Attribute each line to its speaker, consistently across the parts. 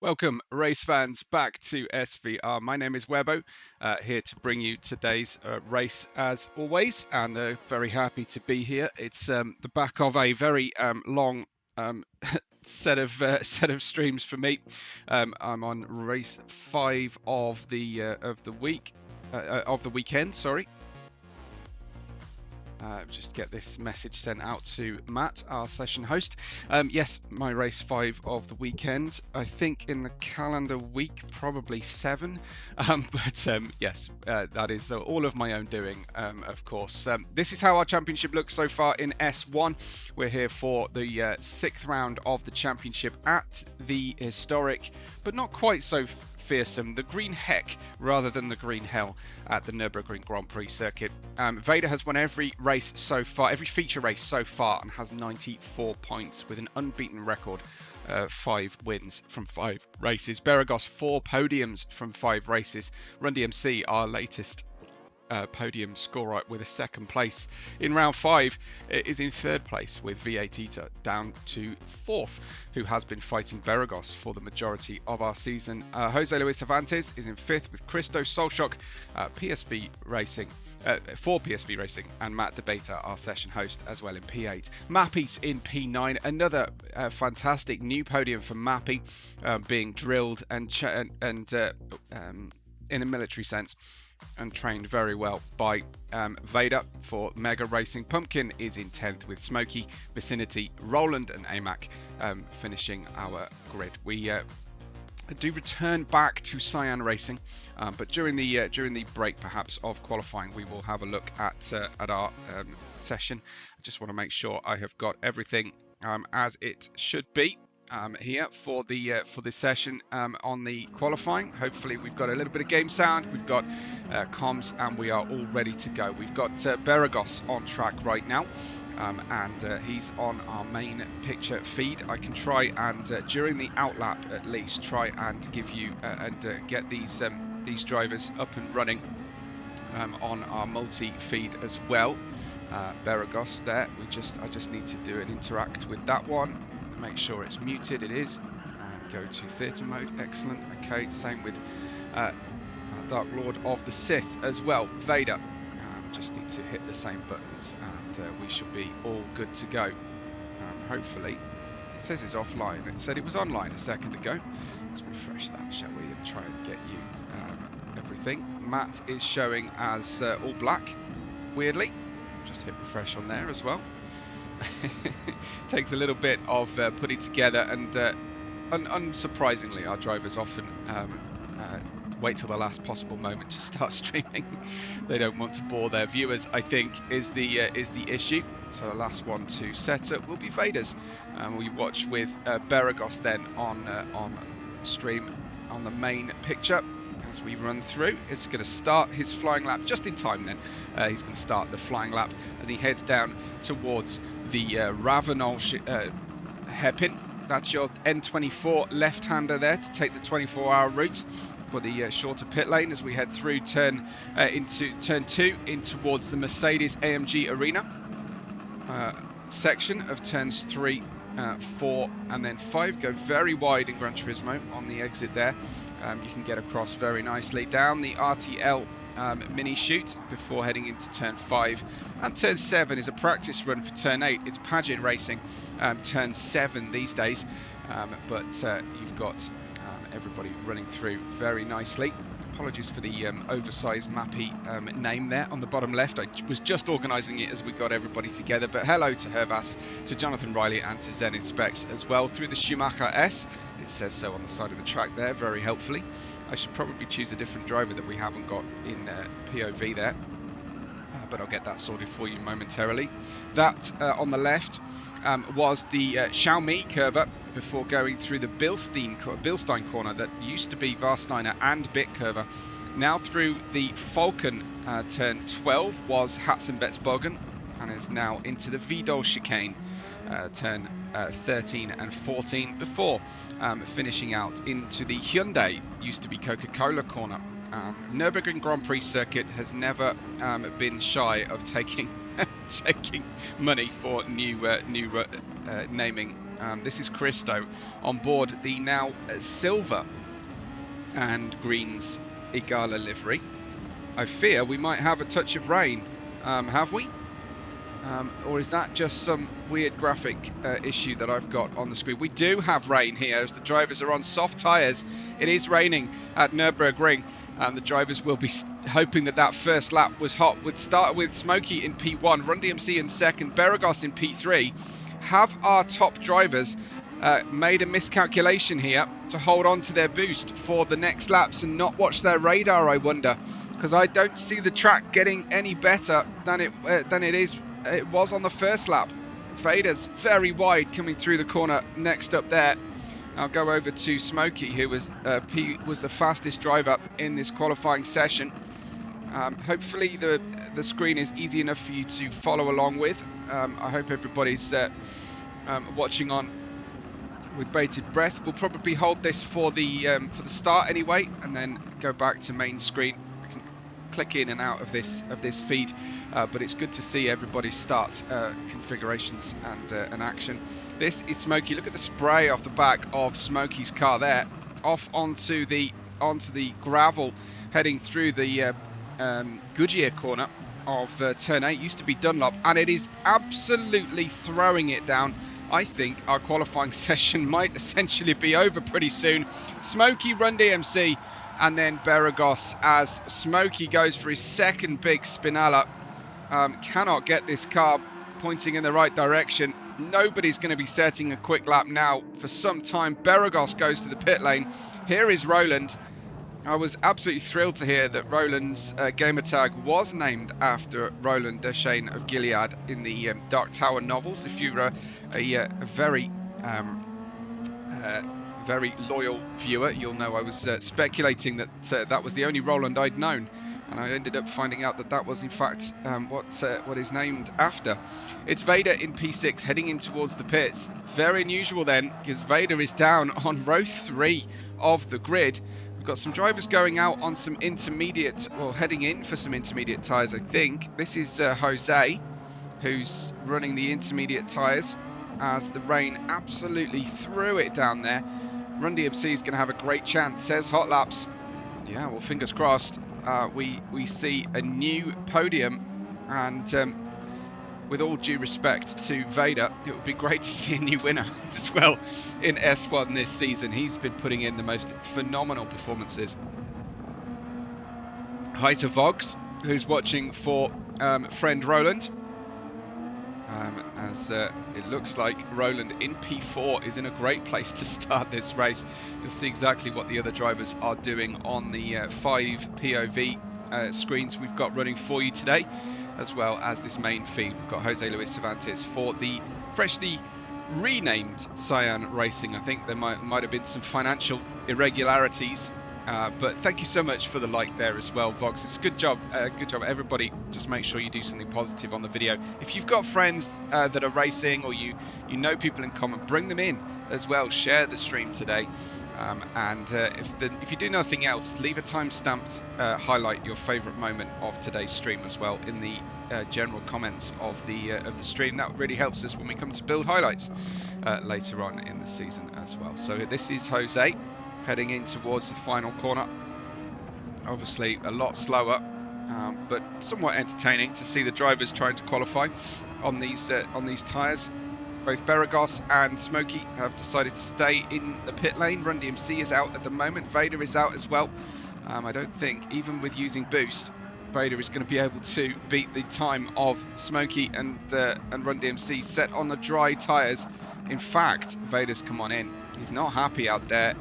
Speaker 1: Welcome, race fans, back to SVR. My name is Webbo, here to bring you today's race as always, and very happy to be here. It's the back of a very long set of streams for me. I'm on race 5 of the weekend. Sorry. Just get this message sent out to Matt, our session host. Yes, my race 5 of the weekend. I think in the calendar week, probably 7. Yes, that is all of my own doing, of course. This is how our championship looks so far in S1. We're here for the 6th round of the championship at the historic, but not quite so fearsome, the Green Heck rather than the Green Hell at the Nürburgring Grand Prix circuit. Vader has won every race so far, every feature race so far, and has 94 points with an unbeaten record. 5 wins from 5 races. Beragos 4 podiums from 5 races. Run DMC, our latest podium scorer, with a 2nd place in round 5, is in 3rd place with V8 Eater down to 4th, who has been fighting Beragos for the majority of our season. Jose Luis Cervantes is in 5th with Christo Solchok, PSV Racing. For PSV Racing, and Matt Debater, our session host, as well in P8. Mappy's in P9, another fantastic new podium for Mappy, being drilled and in a military sense, and trained very well by Vader for Mega Racing. Pumpkin is in 10th with Smokey, Vicinity, Roland and AMAC finishing our grid. We do return back to Cyan Racing, but during the break perhaps of qualifying, we will have a look at our session. I just want to make sure I have got everything as it should be. Here for the session on the qualifying. Hopefully we've got a little bit of game sound, we've got comms, and we are all ready to go. We've got Beragos on track right now, and he's on our main picture feed. I can try and during the outlap at least try and give you and get these drivers up and running on our multi feed as well. Beragos there. I just need to do an interact with that one. Make sure it's muted. It is. Go to theatre mode. Excellent. Okay, same with Dark Lord of the Sith as well. Vader. Just need to hit the same buttons, and we should be all good to go. Hopefully, it says it's offline. It said it was online a second ago. Let's refresh that, shall we, and try and get you everything. Matt is showing as all black. Weirdly, just hit refresh on there as well. Takes a little bit of putting together, and unsurprisingly, our drivers often wait till the last possible moment to start streaming. They don't want to bore their viewers, I think, is the issue. So the last one to set up will be Vader's. We watch with Beragos then on stream on the main picture. As we run through, it's going to start his flying lap just in time. Then he's going to start the flying lap as he heads down towards the Ravenol hairpin. That's your N24 left-hander there to take the 24-hour route for the shorter pit lane as we head through into turn 2 in towards the Mercedes AMG Arena section of turns 3, 4 and then 5. Go very wide in Gran Turismo on the exit there. You can get across very nicely down the RTL mini chute before heading into turn 5, and turn 7 is a practice run for turn 8. It's Paget Racing turn 7 these days, but you've got everybody running through very nicely. Apologies for the oversized Mappy name there on the bottom left. I was just organising it as we got everybody together, but hello to Hervas, to Jonathan Riley and to Zenith Specs as well through the Schumacher S. It says so on the side of the track there, very helpfully. I should probably choose a different driver that we haven't got in POV there, but I'll get that sorted for you momentarily. That on the left was the Xiaomi curver before going through the Bilstein corner that used to be Warsteiner and Bit curver. Now through the Falcon turn 12 was Hatzenbetsbogen, and is now into the Vidal chicane turn 13 and 14 before finishing out into the Hyundai, used to be Coca-Cola corner. Nürburgring Grand Prix circuit has never been shy of taking taking money for new naming This is Christo on board the now silver and greens Igala livery. I fear we might have a touch of rain. Have we? Or is that just some weird graphic issue that I've got on the screen? We do have rain here as the drivers are on soft tyres. It is raining at Nürburgring, and the drivers will be hoping that that first lap was hot. We'd start with Smokey in P1, Run DMC in second, Beragos in P3. Have our top drivers made a miscalculation here to hold on to their boost for the next laps and not watch their radar, I wonder? Because I don't see the track getting any better than it was on the first lap. Vader's very wide coming through the corner next up there. I'll go over to Smokey, who was the fastest driver in this qualifying session. Hopefully the screen is easy enough for you to follow along with. I hope everybody's watching on with bated breath. We'll probably hold this for the start anyway, and then go back to main screen. Click in and out of this feed, but it's good to see everybody's start configurations and action. This is Smokey. Look at the spray off the back of Smokey's car there, off onto the gravel, heading through the Goodyear corner of turn 8. Used to be Dunlop, and it is absolutely throwing it down. I think our qualifying session might essentially be over pretty soon. Smokey, Run DMC, and then Beragos as Smokey goes for his second big spinella. Cannot get this car pointing in the right direction. Nobody's going to be setting a quick lap now for some time. Beragos goes to the pit lane. Here is Roland. I was absolutely thrilled to hear that Roland's gamer tag was named after Roland Deschain of Gilead in the Dark Tower novels. If you're a very loyal viewer, you'll know I was speculating that that was the only Roland I'd known, and I ended up finding out that that was in fact what is named after. It's Vader in P6 heading in towards the pits. Very unusual then, because Vader is down on row 3 of the grid. We've got some drivers going out on some intermediate, or heading in for some intermediate tyres, I think. This is Jose, who's running the intermediate tyres as the rain absolutely threw it down there. Run DMC is going to have a great chance, says Hot Laps. Yeah, well, fingers crossed. We see a new podium, and with all due respect to Vader, it would be great to see a new winner as well in S1 this season. He's been putting in the most phenomenal performances. Hi to Vogs, who's watching for friend Roland. As it looks like Roland in P4 is in a great place to start this race. You'll see exactly what the other drivers are doing on the 5 POV screens we've got running for you today, as well as this main feed. We've got Jose Luis Cervantes for the freshly renamed Cyan Racing. I think there might have been some financial irregularities, but thank you so much for the like there as well, Vox. It's a good job, everybody. Just make sure you do something positive on the video. If you've got friends that are racing, or you know people in common, bring them in as well. Share the stream today, and if you do nothing else, leave a time-stamped highlight your favorite moment of today's stream as well in the general comments of the stream. That really helps us when we come to build highlights later on in the season as well. So this is Jose heading in towards the final corner. Obviously a lot slower, but somewhat entertaining to see the drivers trying to qualify on these tyres. Both Beragos and Smokey have decided to stay in the pit lane. Run DMC is out at the moment. Vader is out as well. I don't think, even with using boost, Vader is going to be able to beat the time of Smokey and Run DMC set on the dry tyres. In fact, Vader's come on in. He's not happy out there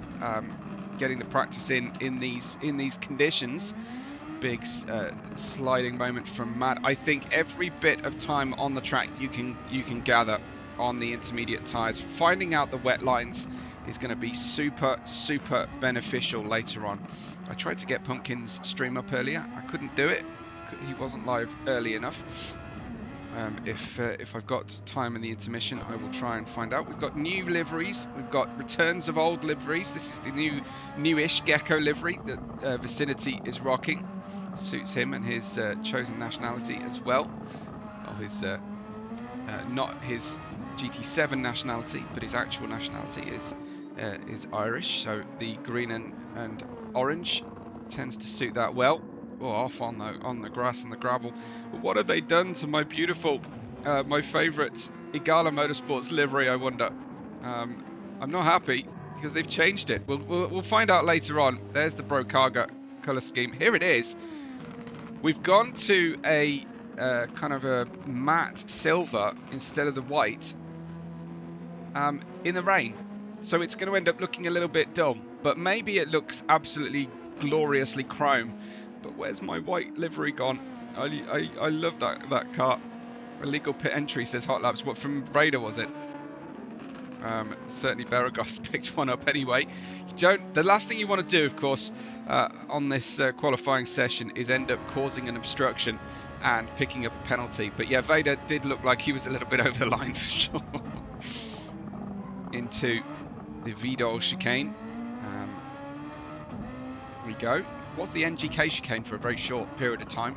Speaker 1: getting the practice in these conditions. Big sliding moment from Matt. I think every bit of time on the track you can gather on the intermediate tyres. Finding out the wet lines is going to be super beneficial later on. I tried to get Pumpkin's stream up earlier. I couldn't do it. He wasn't live early enough. If I've got time in the intermission, I will try and find out. We've got new liveries. We've got returns of old liveries. This is the newish Gecko livery that Vicinity is rocking. Suits him and his chosen nationality as well. Oh, his not his GT7 nationality, but his actual nationality is Irish. So the green and orange tends to suit that well. Oh, off on the grass and the gravel. But what have they done to my beautiful, my favourite Igala Motorsports livery? I wonder. I'm not happy because they've changed it. We'll find out later on. There's the Brocaga colour scheme. Here it is. We've gone to a kind of a matte silver instead of the white in the rain. So it's going to end up looking a little bit dull, but maybe it looks absolutely gloriously chrome. But where's my white livery gone? I love that car. Illegal pit entry, says Hot Laps. What, from Vader was it? Certainly Beragos picked one up anyway. The last thing you want to do, of course, on this qualifying session is end up causing an obstruction and picking up a penalty. But yeah, Vader did look like he was a little bit over the line for sure. Into the Vidal chicane. We go. Was the NGK chicane for a very short period of time.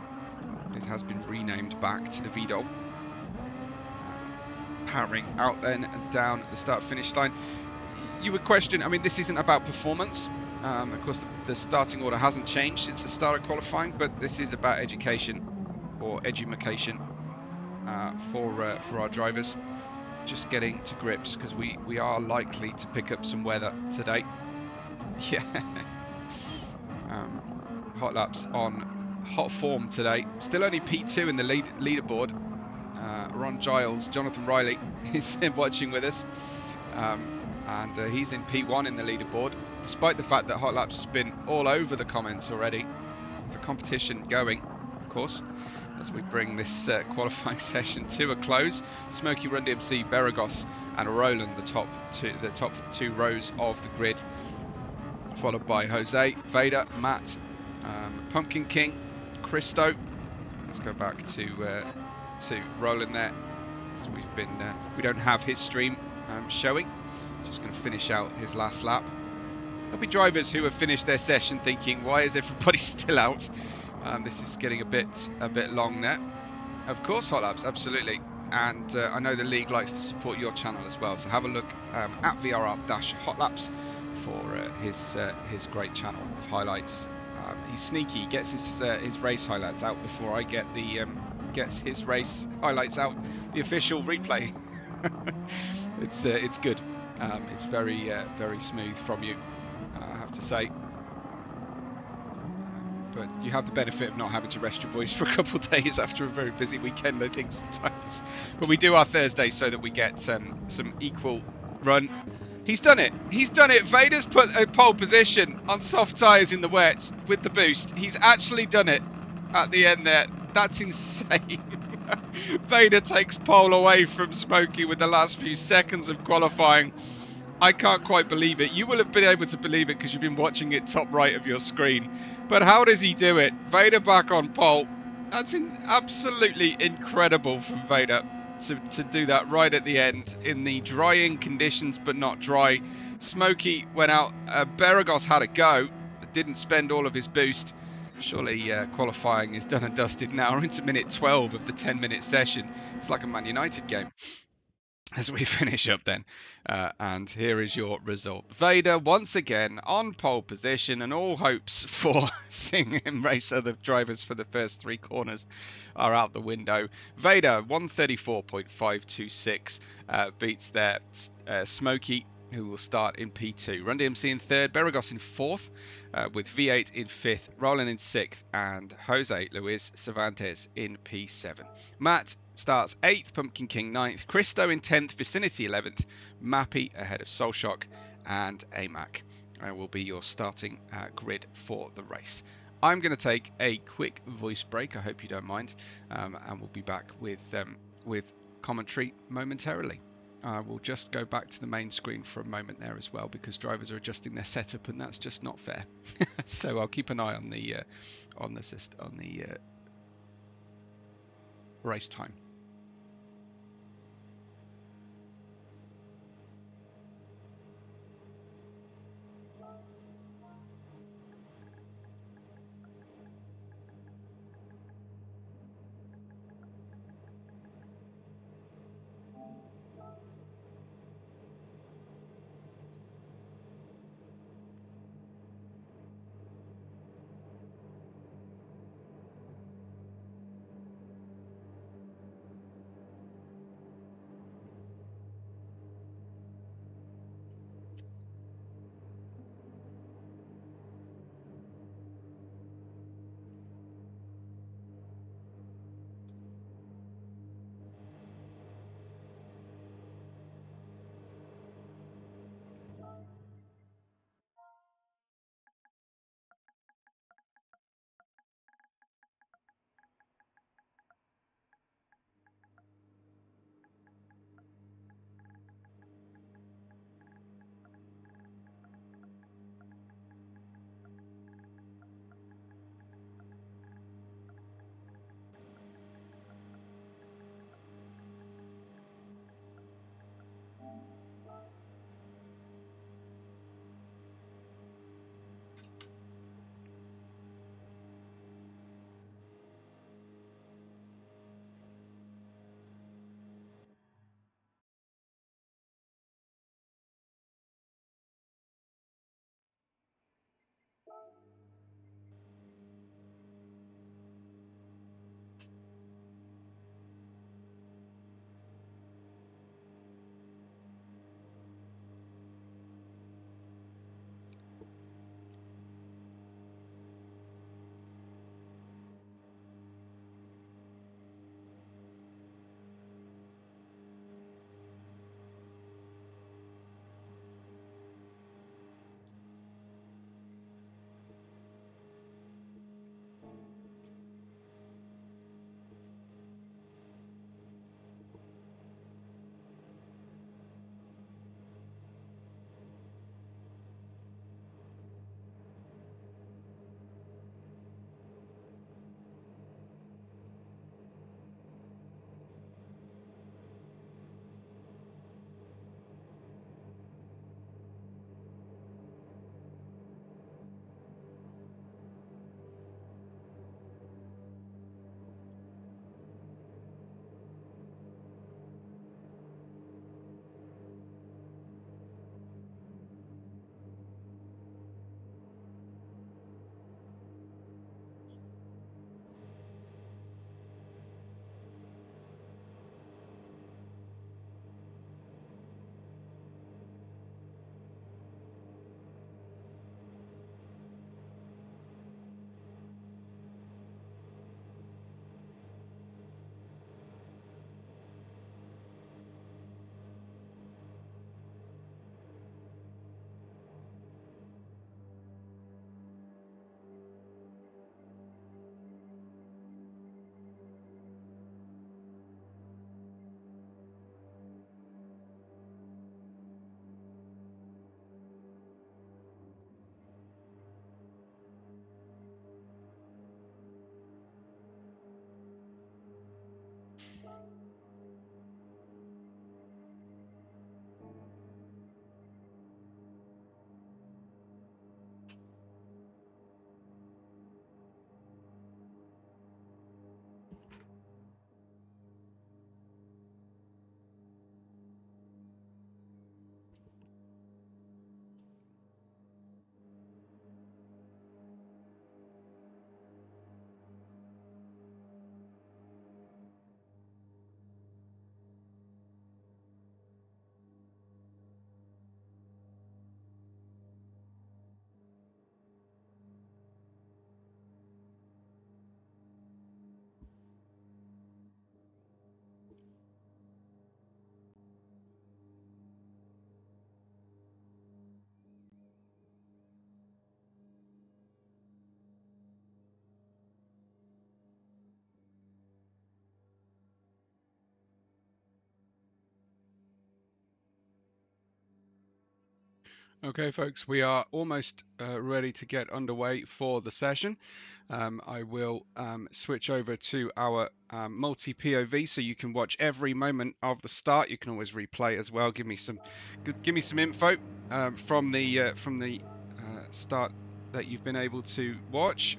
Speaker 1: It has been renamed back to the Vidal. Powering out then and down at the start-finish line. You would question, I mean, this isn't about performance. Of course, the starting order hasn't changed since the start of qualifying, but this is about education or edumacation for our drivers. Just getting to grips because we are likely to pick up some weather today. Yeah. Hot Laps on hot form today. Still only P2 in the leaderboard. Ron Giles, Jonathan Riley is watching with us, and he's in P1 in the leaderboard, despite the fact that Hot Laps has been all over the comments already. There's a competition going, of course, as we bring this qualifying session to a close. Smokey, Run DMC, Beragos, and Roland, the top two rows of the grid, followed by Jose, Vader, Matt, Pumpkin King, Christo. Let's go back to Roland there. So we don't have his stream showing. Just going to finish out his last lap. There'll be drivers who have finished their session thinking, why is everybody still out? This is getting a bit long there. Of course, Hot Laps, absolutely. And I know the league likes to support your channel as well. So have a look at VRR-Hot Laps for his great channel of highlights. He's sneaky. He gets his race highlights out before I get gets his race highlights out, the official replay. It's good. It's very smooth from you, I have to say. But you have the benefit of not having to rest your voice for a couple of days after a very busy weekend, I think, sometimes. But we do our Thursdays so that we get some equal run. He's done it. He's done it. Vader's put a pole position on soft tyres in the wet with the boost. He's actually done it at the end there. That's insane. Vader takes pole away from Smokey with the last few seconds of qualifying. I can't quite believe it. You will have been able to believe it because you've been watching it top right of your screen. But how does he do it? Vader back on pole. That's absolutely incredible from Vader to do that right at the end in the drying conditions, but not dry. Smokey went out. Beragos had a go, but didn't spend all of his boost. Surely qualifying is done and dusted now. We're into minute 12 of the 10-minute session. It's like a Man United game. As we finish up then, and here is your result. Vader once again on pole position, and all hopes for seeing him race other drivers for the first three corners are out the window. Vader 134.526 beats there Smokey, who will start in P2. Run DMC in third, Beragos in fourth, with V8 in fifth, Roland in sixth, and Jose Luis Cervantes in P7. Matt starts 8th, Pumpkin King 9th, Christo in 10th, Vicinity 11th, Mappy ahead of Soulshock, and AMAC will be your starting grid for the race. I'm going to take a quick voice break, I hope you don't mind, and we'll be back with commentary momentarily. We'll just go back to the main screen for a moment there as well, because drivers are adjusting their setup and that's just not fair. So I'll keep an eye on the race time. Okay, folks, we are almost ready to get underway for the session. I will switch over to our multi-POV so you can watch every moment of the start. You can always replay as well. Give me some info from the start that you've been able to watch.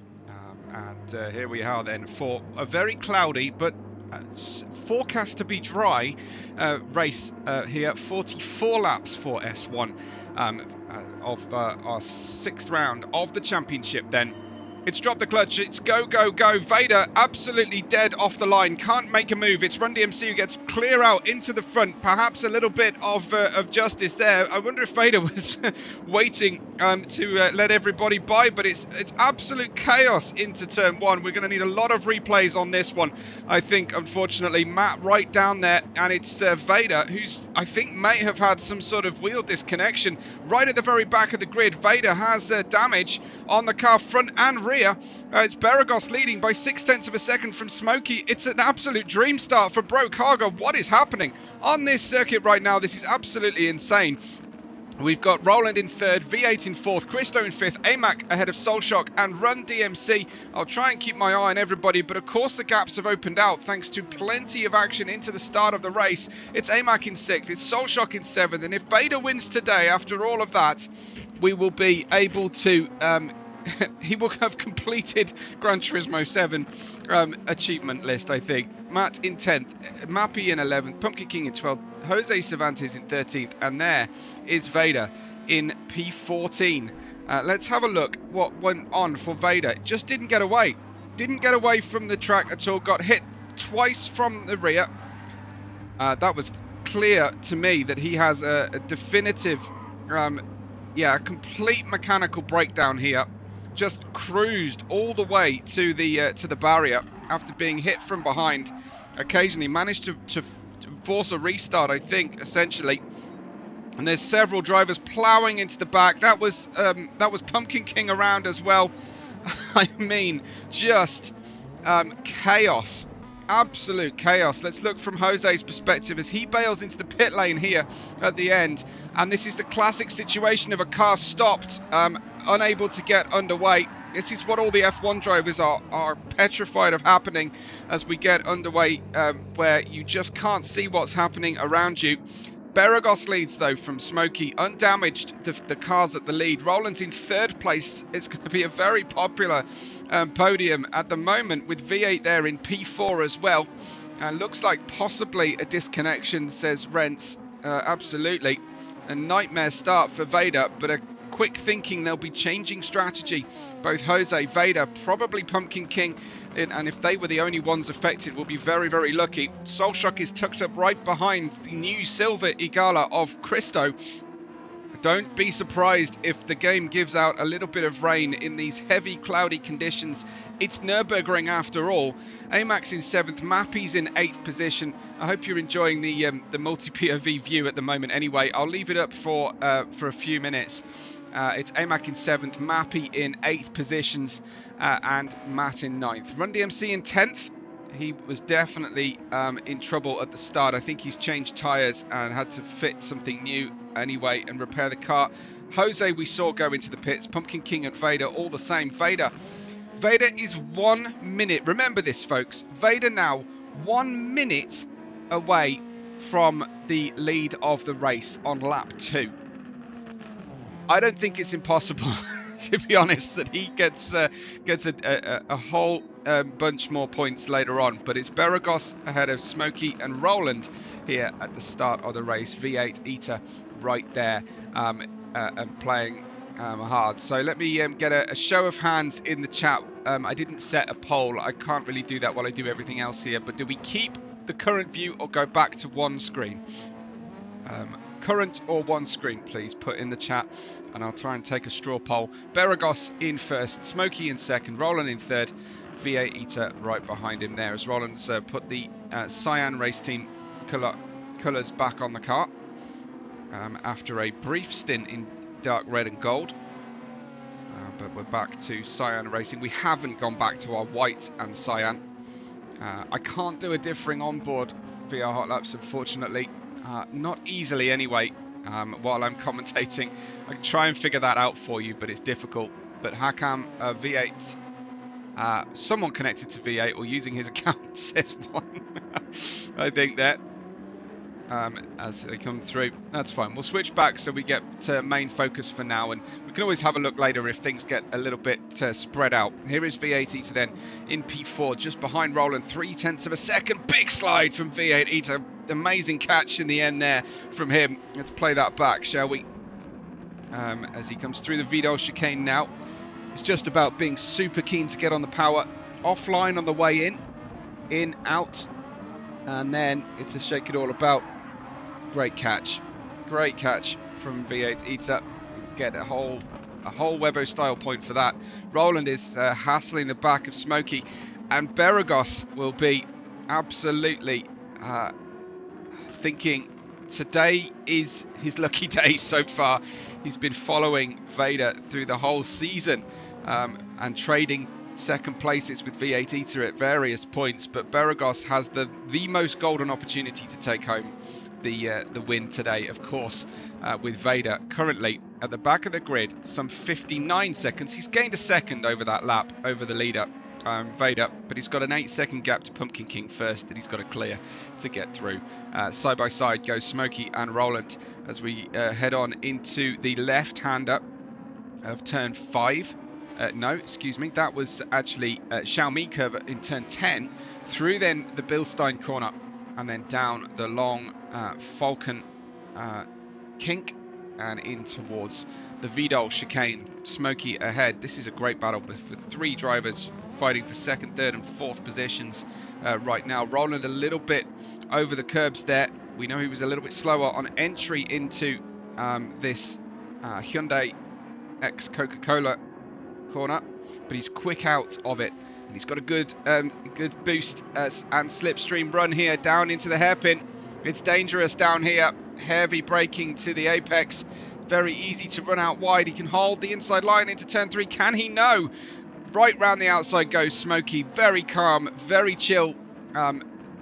Speaker 1: And here we are then for a very cloudy but forecast to be dry race here. 44 laps for S1 of our sixth round of the championship. Then it's dropped the clutch. It's go, go, go. Vader absolutely dead off the line. Can't make a move. It's Run DMC who gets clear out into the front. Perhaps a little bit of justice there. I wonder if Vader was waiting to let everybody by, but it's absolute chaos into turn one. We're going to need a lot of replays on this one, I think, unfortunately. Matt right down there, and it's Vader, who's, I think, may have had some sort of wheel disconnection right at the very back of the grid. Vader has damage on the car front and rear. It's Beragos leading by 0.6 of a second from Smokey. It's an absolute dream start for Bro Cargo. What is happening on this circuit right now? This is absolutely insane. We've got Roland in third, V8 in fourth, Christo in fifth, AMAC ahead of Soulshock and Run DMC. I'll try and keep my eye on everybody, but of course the gaps have opened out thanks to plenty of action into the start of the race. It's AMAC in sixth, it's Soulshock in seventh, and if Vader wins today after all of that, we will be able to he will have completed Gran Turismo 7 achievement list, I think. Matt in 10th, Mappy in 11th, Pumpkin King in 12th, Jose Cervantes in 13th, and there is Vader in P14. Let's have a look what went on for Vader. Just didn't get away. Didn't get away from the track at all. Got hit twice from the rear. That was clear to me that he has a definitive, a complete mechanical breakdown here. Just cruised all the way to the barrier after being hit from behind. Occasionally managed to force a restart, I think, essentially. And there's several drivers ploughing into the back. That was Pumpkin King around as well. I mean, just chaos. Absolute chaos. Let's look from Jose's perspective as he bails into the pit lane here at the end. And this is the classic situation of a car stopped, unable to get underway. This is what all the F1 drivers are petrified of happening as we get underway, where you just can't see what's happening around you. Beragos leads, though, from Smokey, undamaged, the cars at the lead. Roland's in third place. It's going to be a very popular podium at the moment, with V8 there in P4 as well. Looks like possibly a disconnection, says Rents. Absolutely. A nightmare start for Vader, but a quick thinking they'll be changing strategy. Both Jose, Vader, probably Pumpkin King, and if they were the only ones affected, we'll be very, very lucky. Soulshock is tucked up right behind the new silver Igala of Christo. Don't be surprised if the game gives out a little bit of rain in these heavy, cloudy conditions. It's Nürburgring after all. AMAX in 7th, Mappy's in 8th position. I hope you're enjoying the multi-POV view at the moment anyway. I'll leave it up for a few minutes. It's AMAC in 7th, Mappy in 8th positions, and Matt in 9th. Run DMC in 10th. He was definitely in trouble at the start. I think he's changed tyres and had to fit something new anyway and repair the car. Jose we saw go into the pits. Pumpkin King and Vader all the same. Vader is 1 minute. Remember this, folks. Vader now 1 minute away from the lead of the race on lap 2. I don't think it's impossible, to be honest, that he gets a whole bunch more points later on. But it's Beragos ahead of Smokey and Roland here at the start of the race. V8 Eater right there and playing hard. So let me get a show of hands in the chat. I didn't set a poll. I can't really do that while I do everything else here. But do we keep the current view or go back to one screen? Current or one screen, please put in the chat and I'll try and take a straw poll. Beragos in first, Smokey in second, Roland in third, V8 Eater right behind him there as Roland's put the Cyan race team colours back on the car after a brief stint in dark red and gold. But we're back to Cyan racing. We haven't gone back to our white and Cyan. I can't do a differing onboard VR hot laps, unfortunately. Not easily anyway. while I'm commentating. I can try and figure that out for you, but it's difficult. But Hakam V8, someone connected to V8 or using his account says one. I think that as they come through, that's fine. We'll switch back so we get to main focus for now, and we can always have a look later if things get a little bit spread out. Here is V8 Ita then in P4, just behind Roland, 0.3 of a second. Big slide from V8 Ita. Amazing catch in the end there from him. Let's play that back, shall we? As he comes through the Vidal chicane now. It's just about being super keen to get on the power. Offline on the way in, out, and then it's a shake it all about. Great catch from V8 Ita. Get a whole Webo style point for that. Roland is hassling the back of Smokey, and Beragos will be absolutely thinking today is his lucky day so far. He's been following Vader through the whole season and trading second places with V8 Ita at various points, but Beragos has the most golden opportunity to take home the win today, of course, with Vader currently at the back of the grid, some 59 seconds. He's gained a second over that lap over the leader, Vader, but he's got an 8-second gap to Pumpkin King first that he's got to clear to get through. Side by side goes Smokey and Roland as we head on into the left-hander of turn 5. No, excuse me, that was actually Xiaomi curve in turn 10, through then the Bilstein corner, and then down the long Falcon kink and in towards the Vidal chicane. Smokey ahead. This is a great battle with 3 drivers fighting for second, third and fourth positions right now. Roland a little bit over the curbs there. We know he was a little bit slower on entry into this Hyundai X Coca-Cola corner, but he's quick out of it. And he's got a good boost and slipstream run here down into the hairpin. It's dangerous down here. Heavy braking to the apex. Very easy to run out wide. He can hold the inside line into turn 3. Can he? No. Right round the outside goes Smokey. Very calm, very chill.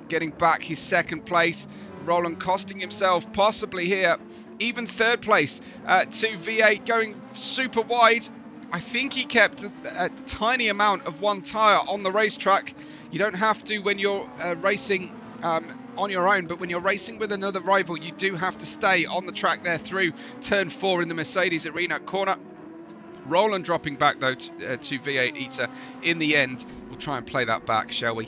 Speaker 1: Getting back his second place. Roland costing himself possibly here even third place to V8, going super wide. I think he kept a tiny amount of one tyre on the racetrack. You don't have to when you're racing on your own, but when you're racing with another rival, you do have to stay on the track there through turn 4 in the Mercedes Arena corner. Roland dropping back though to V8 Ita in the end. We'll try and play that back, shall we?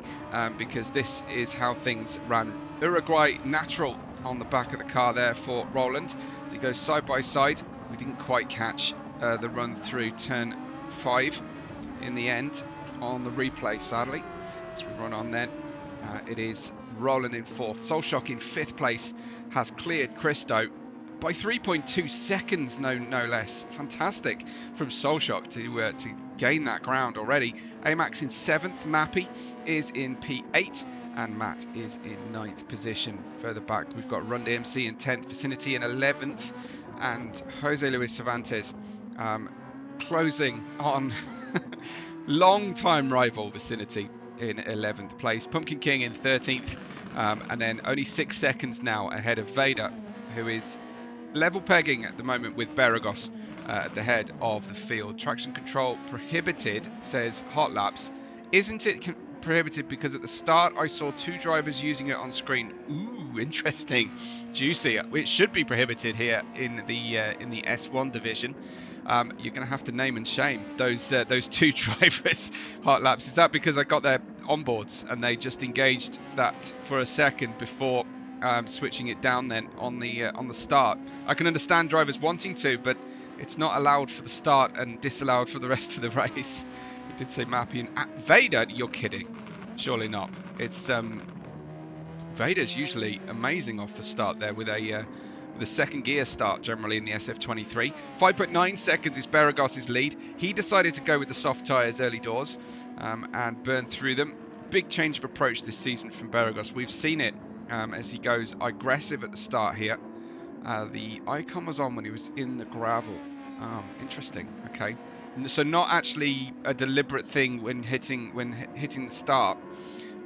Speaker 1: Because this is how things ran. Uruguay natural on the back of the car there for Roland as he goes side by side. We didn't quite catch the run through turn 5 in the end on the replay, sadly. As we run on then, it is Roland in 4th. Solshock in 5th place has cleared Christo by 3.2 seconds, no less. Fantastic from Solshock to gain that ground already. Amax in 7th, Mappy is in P8, and Matt is in 9th position. Further back, we've got Run DMC in 10th, Vicinity in 11th, and Jose Luis Cervantes closing on long-time rival Vicinity in 11th place. Pumpkin King in 13th, and then only 6 seconds now ahead of Vader, who is level pegging at the moment with Beragos at the head of the field. Traction control prohibited, says Hot Laps. Isn't it prohibited because at the start I saw 2 drivers using it on screen? Ooh, interesting, juicy. It should be prohibited here in the S1 division. You're going to have to name and shame those 2 drivers. Hot Laps. Is that because I got their onboards and they just engaged that for a second before switching it down then on the start? I can understand drivers wanting to, but it's not allowed for the start and disallowed for the rest of the race. It did say Mappy and Vader. You're kidding? Surely not. It's Vader's usually amazing off the start there with a second gear start generally in the SF23. 5.9 seconds is Beragos' lead. He decided to go with the soft tyres early doors and burn through them. Big change of approach this season from Beragos. We've seen it as he goes aggressive at the start here. The icon was on when he was in the gravel. Interesting. Okay, so not actually a deliberate thing when hitting the start.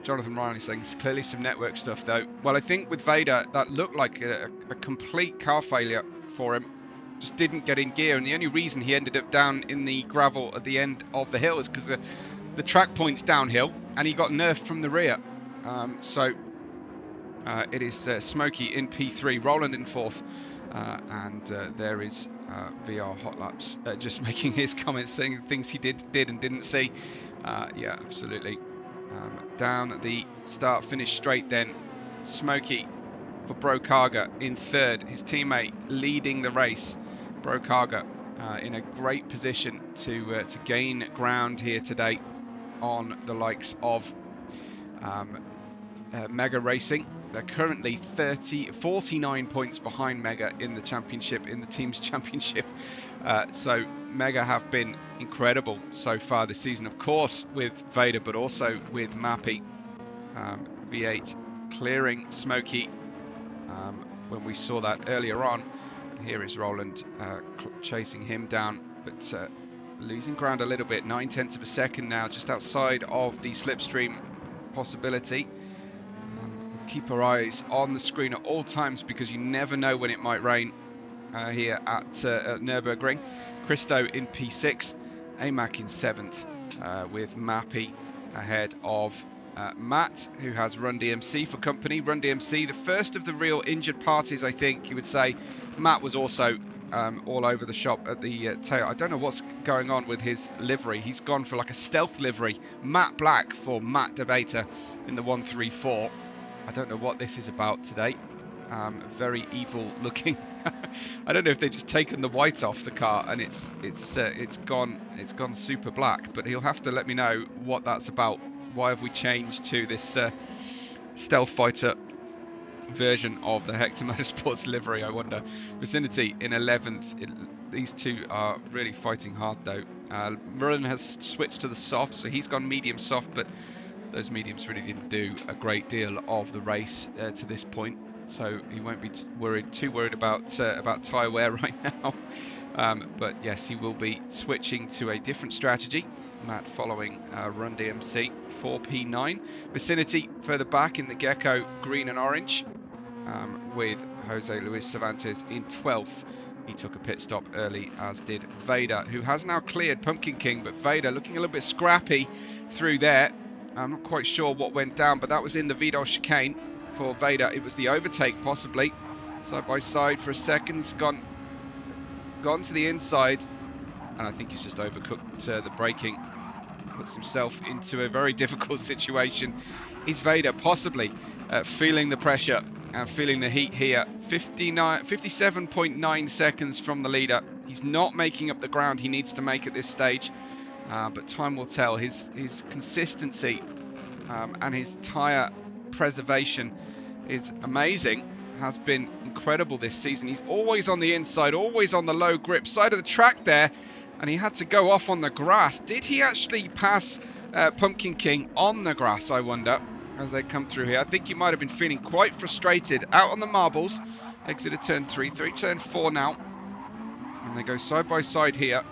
Speaker 1: Jonathan Ryan is saying it's clearly some network stuff though. Well, I think with Vader, that looked like a complete car failure for him. Just didn't get in gear, and the only reason he ended up down in the gravel at the end of the hill is because the track points downhill, and he got nerfed from the rear. So it is Smokey in P3, Roland in 4th, and there is VR Hot Laps just making his comments, saying things he did and didn't see. Yeah, absolutely. Down the start-finish straight then, Smokey for Brokaga in 3rd, his teammate leading the race. Brokaga in a great position to gain ground here today on the likes of Mega Racing. They're currently 49 points behind Mega in the championship, in the team's championship. So Mega have been incredible so far this season, of course with Vader, but also with Mappy. V8 clearing Smokey when we saw that earlier on. Here is Roland chasing him down, but losing ground a little bit. 9/10 of a second now, just outside of the slipstream possibility. Keep our eyes on the screen at all times, because you never know when it might rain here at Nürburgring. Christo in P6, AMAC in 7th, with Mappy ahead of Matt, who has Run DMC for company. Run DMC, the first of the real injured parties, I think you would say. Matt was also all over the shop at the tail. I don't know what's going on with his livery. He's gone for like a stealth livery. Matte black for Matt Debater in the 134. I don't know what this is about today. Very evil looking. I don't know if they've just taken the white off the car and it's gone super black. But he'll have to let me know what that's about. Why have we changed to this stealth fighter version of the Hector Motorsports livery, I wonder. Vicinity in 11th. These two are really fighting hard though. Murren has switched to the soft, so he's gone medium soft, but those mediums really didn't do a great deal of the race to this point, so he won't be too worried about tyre wear right now. But yes, he will be switching to a different strategy. Matt following Run DMC 4P9. Vicinity further back in the Gecko green and orange, with Jose Luis Cervantes in 12th. He took a pit stop early, as did Vader, who has now cleared Pumpkin King, but Vader looking a little bit scrappy through there. I'm not quite sure what went down, but that was in the Vidal chicane for Vader. It was the overtake, possibly. Side by side for a second. He's gone to the inside, and I think he's just overcooked the braking. Puts himself into a very difficult situation. Is Vader possibly feeling the pressure and feeling the heat here? 57.9 seconds from the leader. He's not making up the ground he needs to make at this stage. But time will tell. His consistency and his tyre preservation is amazing. Has been incredible this season. He's always on the inside, always on the low grip side of the track there, and he had to go off on the grass. Did he actually pass Pumpkin King on the grass, I wonder, as they come through here? I think he might have been feeling quite frustrated out on the marbles. Exited turn 3, turn 4 now, and they go side by side here.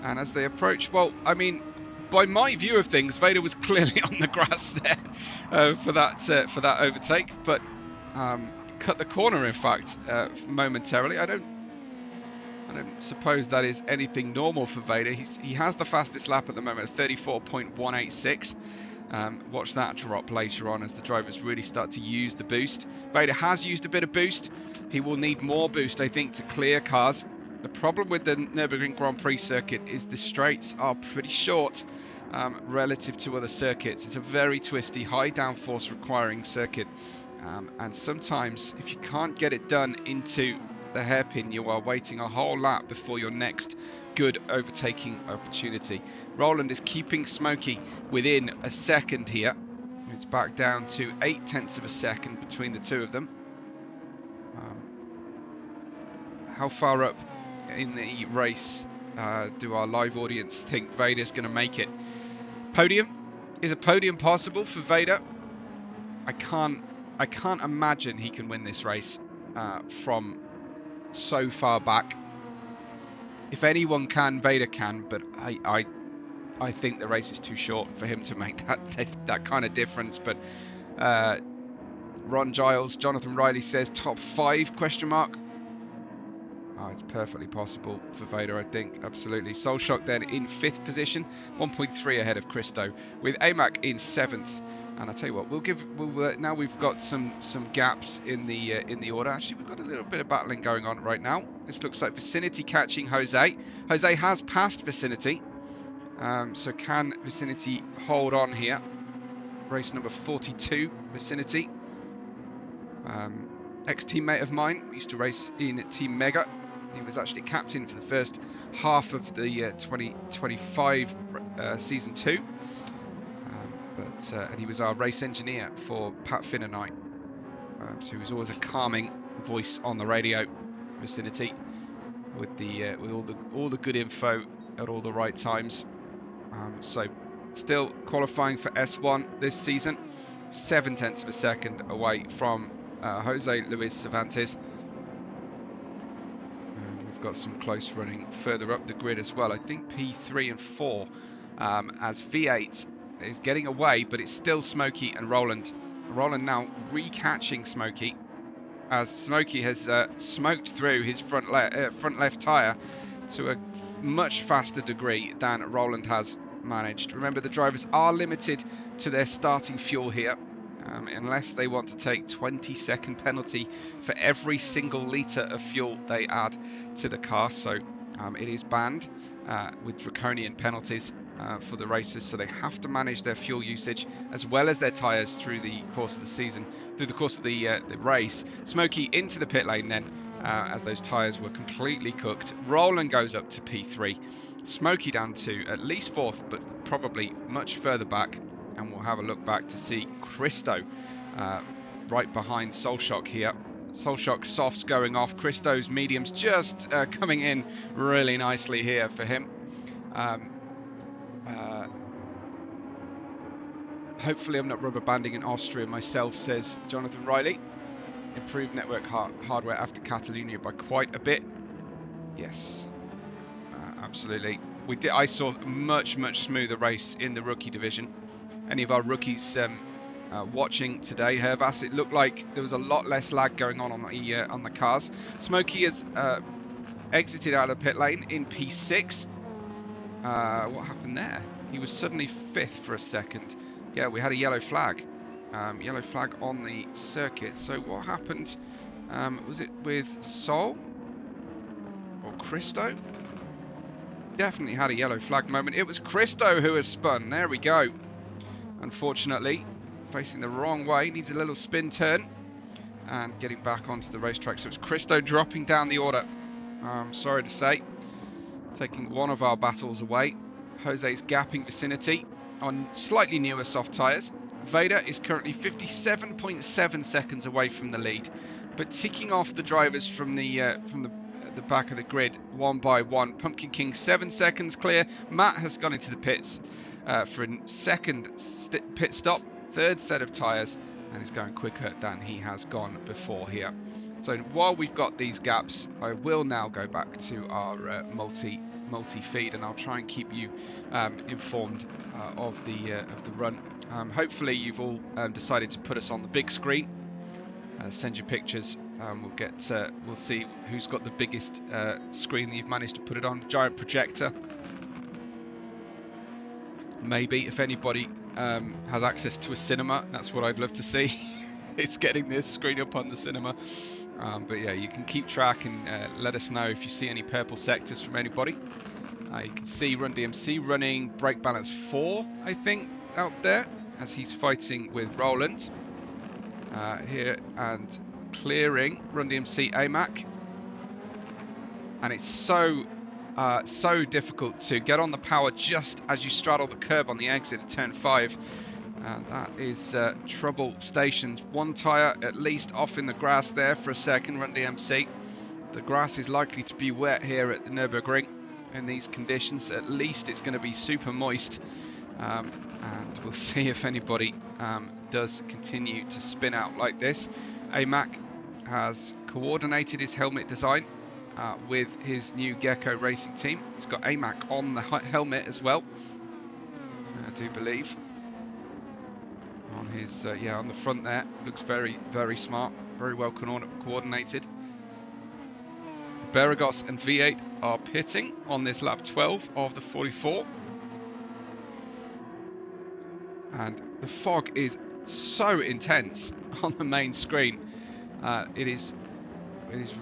Speaker 1: And as they approach, well, I mean, by my view of things, Vader was clearly on the grass there for that overtake, but cut the corner, in fact, momentarily. I don't suppose that is anything normal for Vader. He has the fastest lap at the moment, 34.186. Watch that drop later on as the drivers really start to use the boost. Vader has used a bit of boost. He will need more boost, I think, to clear cars. The problem with the Nürburgring Grand Prix circuit is the straights are pretty short relative to other circuits. It's a very twisty, high downforce requiring circuit. And sometimes, if you can't get it done into the hairpin, you are waiting a whole lap before your next good overtaking opportunity. Roland is keeping Smokey within a second here. It's back down to 0.8 of a second between the two of them. How far up in the race do our live audience think Vader's going to make it? Podium? Is a podium possible for Vader? I can't imagine he can win this race from so far back. If anyone can, Vader can, but I I think the race is too short for him to make that kind of difference. But Ron Giles, Jonathan Riley says top 5 question mark. Oh, it's perfectly possible for Vader, I think. Absolutely. Solshock then in 5th position, 1.3 ahead of Christo, with AMAC in 7th. And I tell you what, now we've got some gaps in the order. Actually, we've got a little bit of battling going on right now. This looks like Vicinity catching Jose. Jose has passed Vicinity. So can Vicinity hold on here? Race number 42, Vicinity. Ex-teammate of mine, used to race in Team Mega. He was actually captain for the first half of the 2025 season 2. And he was our race engineer for Pat Finn and I. So he was always a calming voice on the radio, Vicinity, with all the good info at all the right times. So still qualifying for S1 this season, 0.7 of a second away from Jose Luis Cervantes. We've got some close running further up the grid as well. I think P3 and 4 as V8 is getting away, but it's still Smokey and Roland. Roland now recatching Smokey as Smokey has smoked through his front left tyre to a much faster degree than Roland has managed. Remember, the drivers are limited to their starting fuel here, unless they want to take 20-second penalty for every single litre of fuel they add to the car. So it is banned with draconian penalties for the racers, so they have to manage their fuel usage as well as their tyres through the course of the season, through the course of the race. Smokey into the pit lane then, as those tyres were completely cooked. Roland goes up to P3, Smokey down to at least 4th, but probably much further back, and we'll have a look back to see Christo right behind Solshock here. Solshock softs going off, Christo's mediums just coming in really nicely here for him. Hopefully I'm not rubber banding in Austria myself, says Jonathan Riley. Improved network hardware after Catalonia by quite a bit. Yes, absolutely. I saw a much smoother race in the rookie division. Any of our rookies watching today, Hervas, it looked like there was a lot less lag going on the cars. Smokey has exited out of the pit lane in P6. What happened there? He was suddenly 5th for a second. Yeah, we had a yellow flag. Yellow flag on the circuit. So what happened? Was it with Sol or Christo? Definitely had a yellow flag moment. It was Christo who has spun. There we go. Unfortunately, facing the wrong way. Needs a little spin turn and getting back onto the racetrack. So it's Christo dropping down the order. Sorry to say, taking one of our battles away. Jose's gapping Vicinity on slightly newer soft tyres. Vader is currently 57.7 seconds away from the lead, but ticking off the drivers from the back of the grid one by one. Pumpkin King 7 seconds clear. Matt has gone into the pits for a second pit stop, 3rd set of tyres, and is going quicker than he has gone before here. So while we've got these gaps, I will now go back to our multi-feed, and I'll try and keep you informed of the run. Hopefully you've all decided to put us on the big screen. Send your pictures. We'll see who's got the biggest screen that you've managed to put it on. Giant projector. Maybe if anybody has access to a cinema, that's what I'd love to see. It's getting this screen up on the cinema. But yeah, you can keep track and let us know if you see any purple sectors from anybody. You can see Run DMC running brake balance 4, I think, out there as he's fighting with Roland here and clearing Run DMC AMAC. And it's so difficult to get on the power just as you straddle the curb on the exit of turn 5. That is trouble stations. One tyre at least off in the grass there for a second. Run DMC. The grass is likely to be wet here at the Nürburgring in these conditions. At least it's going to be super moist, and we'll see if anybody does continue to spin out like this. AMAC has coordinated his helmet design with his new Gecko racing team. It's got AMAC on the helmet as well. do believe. On his, yeah, on the front there. Looks very, very smart. Very well coordinated. Beragos and V8 are pitting on this lap 12 of the 44. And the fog is so intense on the main screen. It is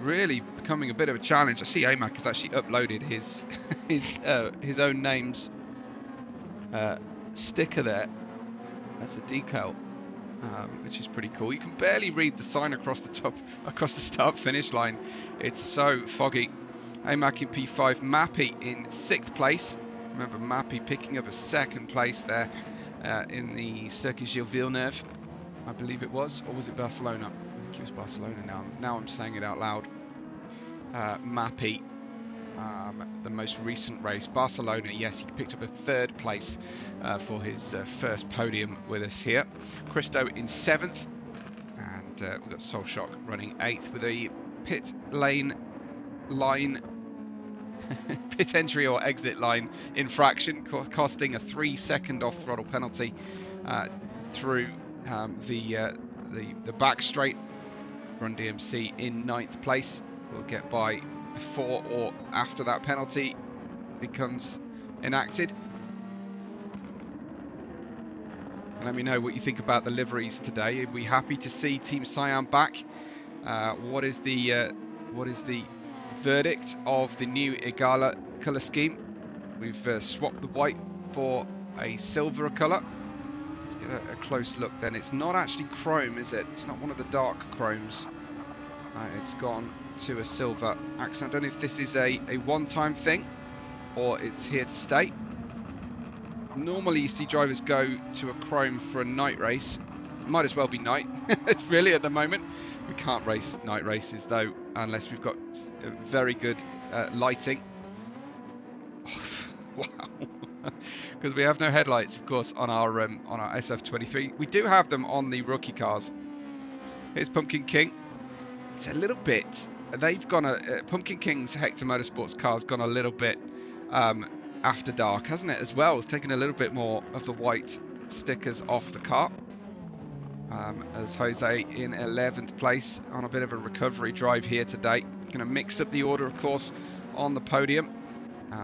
Speaker 1: really becoming a bit of a challenge. I see AMAC has actually uploaded his his own name's sticker there as a decal, which is pretty cool. You can barely read the sign across the start finish line. It's so foggy. AMAC in P5, Mappy in 6th place. Remember Mappy picking up a 2nd place there in the Circuit Gilles Villeneuve, I believe it was, or was it Barcelona? I think it was Barcelona. Now I'm saying it out loud. Mappy, the most recent race, Barcelona. Yes, he picked up a 3rd place for his first podium with us here. Christo in 7th, and we've got Solshock running 8th with a pit line pit entry or exit line infraction, costing a 3-second off throttle penalty through the back straight. Run DMC in 9th place. Will get by before or after that penalty becomes enacted. And let me know what you think about the liveries today. Are we happy to see Team Cyan back? What is the verdict of the new Igala colour scheme? We've swapped the white for a silver colour. Let's get a close look then. It's not actually chrome, is it? It's not one of the dark chromes. It's gone to a silver accent. I don't know if this is a one-time thing or it's here to stay. Normally you see drivers go to a chrome for a night race. Might as well be night, really, at the moment. We can't race night races though unless we've got very good lighting. Wow. Because we have no headlights, of course, on our SF23. We do have them on the rookie cars. Here's Pumpkin King. It's a little bit. They've gone Pumpkin King's Hector Motorsports car's gone a little bit after dark, hasn't it? As well, it's taken a little bit more of the white stickers off the car. As Jose in 11th place on a bit of a recovery drive here today. Going to mix up the order, of course, on the podium.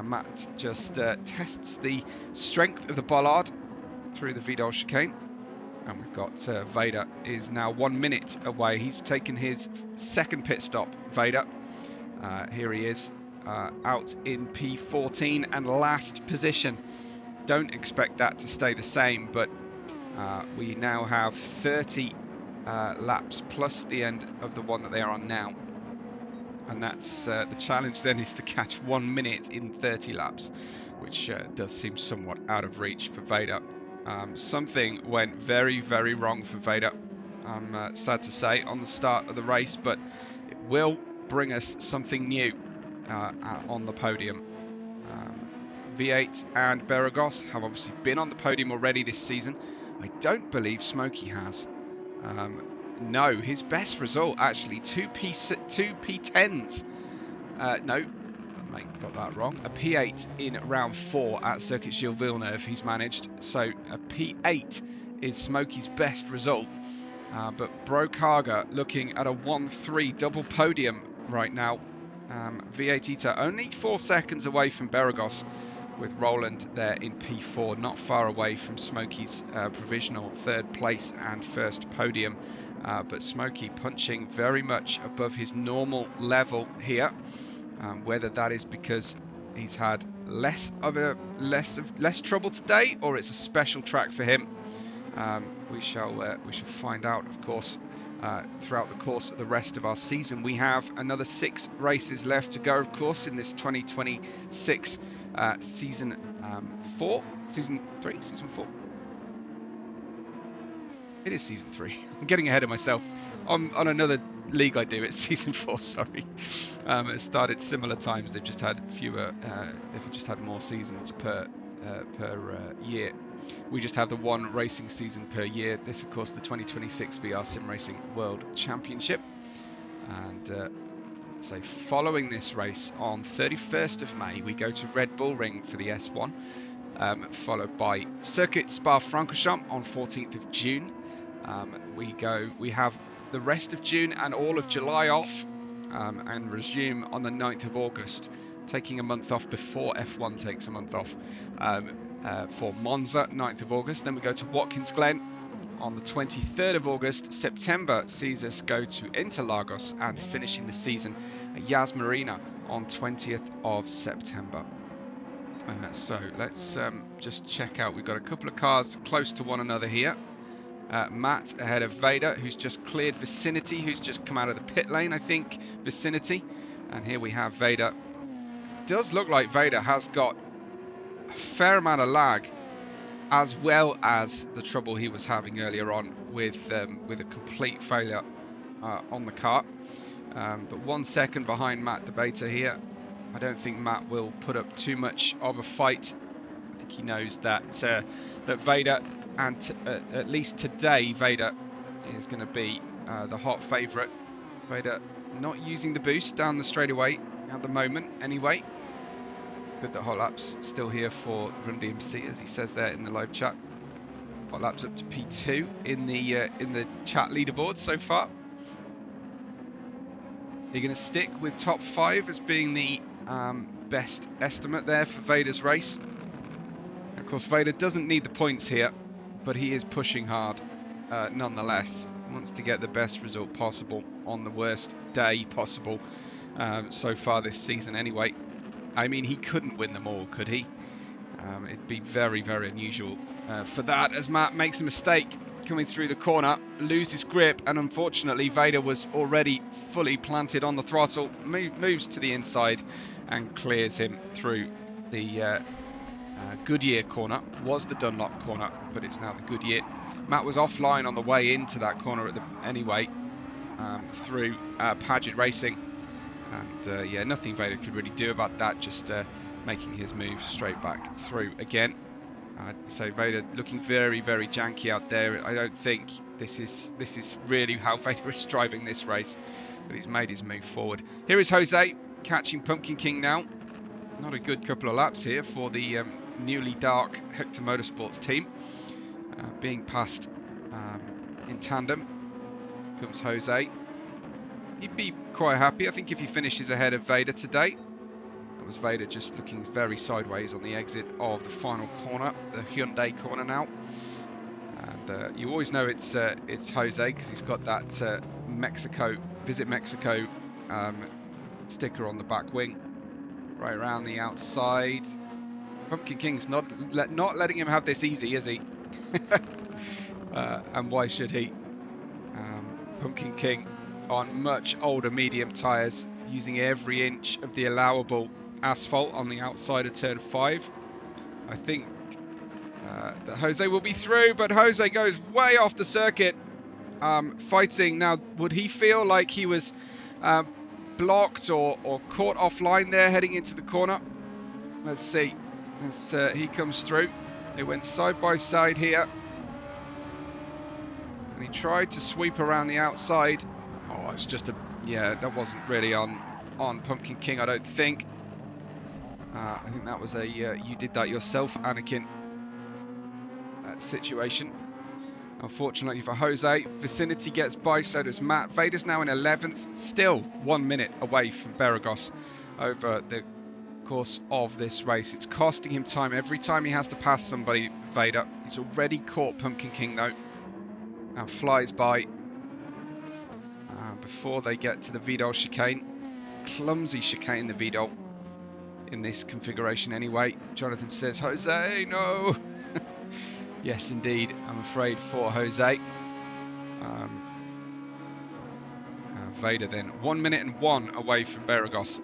Speaker 1: Matt just tests the strength of the bollard through the Vidal chicane. And we've got Vader is now 1 minute away. He's taken his 2nd pit stop, Vader. Here he is, out in P14 and last position. Don't expect that to stay the same, but we now have 30 laps plus the end of the one that they are on now. And that's the challenge then, is to catch 1 minute in 30 laps, which does seem somewhat out of reach for Vader. Something went very, very wrong for Vader, I'm sad to say, on the start of the race, but it will bring us something new on the podium. V8 and Beragos have obviously been on the podium already this season. I don't believe Smokey has. No, his best result actually, two P10s. No, I got that wrong. A P8 in round 4 at Circuit Gilles Villeneuve he's managed. So a P8 is Smokey's best result. But Brokaga looking at a 1-3 double podium right now. V8 Ita only 4 seconds away from Beragos, with Roland there in P4, not far away from Smokey's provisional 3rd place and 1st podium. But Smokey punching very much above his normal level here. Whether that is because he's had less trouble today, or it's a special track for him, we shall find out, of course, throughout the course of the rest of our season. We have another 6 races left to go, of course, in this 2026 season 4, season 3, season 4. It is season 3. I'm getting ahead of myself. On another league I do, it's season 4. Sorry. It started similar times. They've just had fewer. They've just had more seasons per year. We just have the 1 racing season per year. This, of course, the 2026 VR Sim Racing World Championship. And so, following this race on 31st of May, we go to Red Bull Ring for the S1. followed by Circuit Spa-Francorchamps on 14th of June. We have the rest of June and all of July off, and resume on the 9th of August, taking a month off before F1 takes a month off for Monza, 9th of August. Then we go to Watkins Glen on the 23rd of August. September sees us go to Interlagos and finishing the season at Yas Marina on 20th of September. So let's just check out. We've got a couple of cars close to one another here. Matt ahead of Vader, who's just cleared Vicinity, who's just come out of the pit lane, I think, Vicinity. And here we have Vader. Does look like Vader has got a fair amount of lag, as well as the trouble he was having earlier on with a complete failure on the car. But 1 second behind Matt Debater here. I don't think Matt will put up too much of a fight. I think he knows that that Vader, and at least today, Vader is going to be the hot favourite. Vader not using the boost down the straightaway at the moment anyway. Good that hot laps still here for Run DMC, as he says there in the live chat. Hot laps up to P2 in the chat leaderboard so far. You're going to stick with top 5 as being the best estimate there for Vader's race. Of course, Vader doesn't need the points here, but he is pushing hard nonetheless. Wants to get the best result possible on the worst day possible so far this season anyway. I mean, he couldn't win them all, could he? It'd be very, very unusual for that, as Matt makes a mistake coming through the corner, loses grip, and unfortunately Vader was already fully planted on the throttle, moves to the inside and clears him through the Goodyear corner. Was the Dunlop corner, but it's now the Goodyear. Matt was offline on the way into that corner anyway, through Paget Racing, and yeah, nothing Vader could really do about that, just making his move straight back through again. So Vader looking very, very janky out there. I don't think this is really how Vader is driving this race, but he's made his move forward. Here is Jose catching Pumpkin King now. Not a good couple of laps here for the newly dark Hector Motorsports team. Being passed in tandem comes Jose. He'd be quite happy, I think, if he finishes ahead of Vader today. That was Vader just looking very sideways on the exit of the final corner, the Hyundai corner now. And you always know it's Jose because he's got that Visit Mexico sticker on the back wing. Right around the outside. Pumpkin King's not letting him have this easy, is he? And why should he? Pumpkin King on much older medium tyres, using every inch of the allowable asphalt on the outside of turn 5. I think that Jose will be through, but Jose goes way off the circuit, fighting. Now, would he feel like he was blocked or caught offline there heading into the corner? Let's see as he comes through. They went side by side here, and he tried to sweep around the outside. Oh, it's just that wasn't really on Pumpkin King, I don't think. I think that was a you did that yourself, Anakin situation. Unfortunately for Jose, Vicinity gets by, so does Matt. Vader's now in 11th, still 1 minute away from Beragos over the course of this race. It's costing him time every time he has to pass somebody, Vader. He's already caught Pumpkin King though, and flies by before they get to the Vidal chicane. Clumsy chicane, the Vidal, in this configuration anyway. Jonathan says, Jose, no! Yes, indeed, I'm afraid for Jose. Vader then 1 minute and 1 away from Beragos,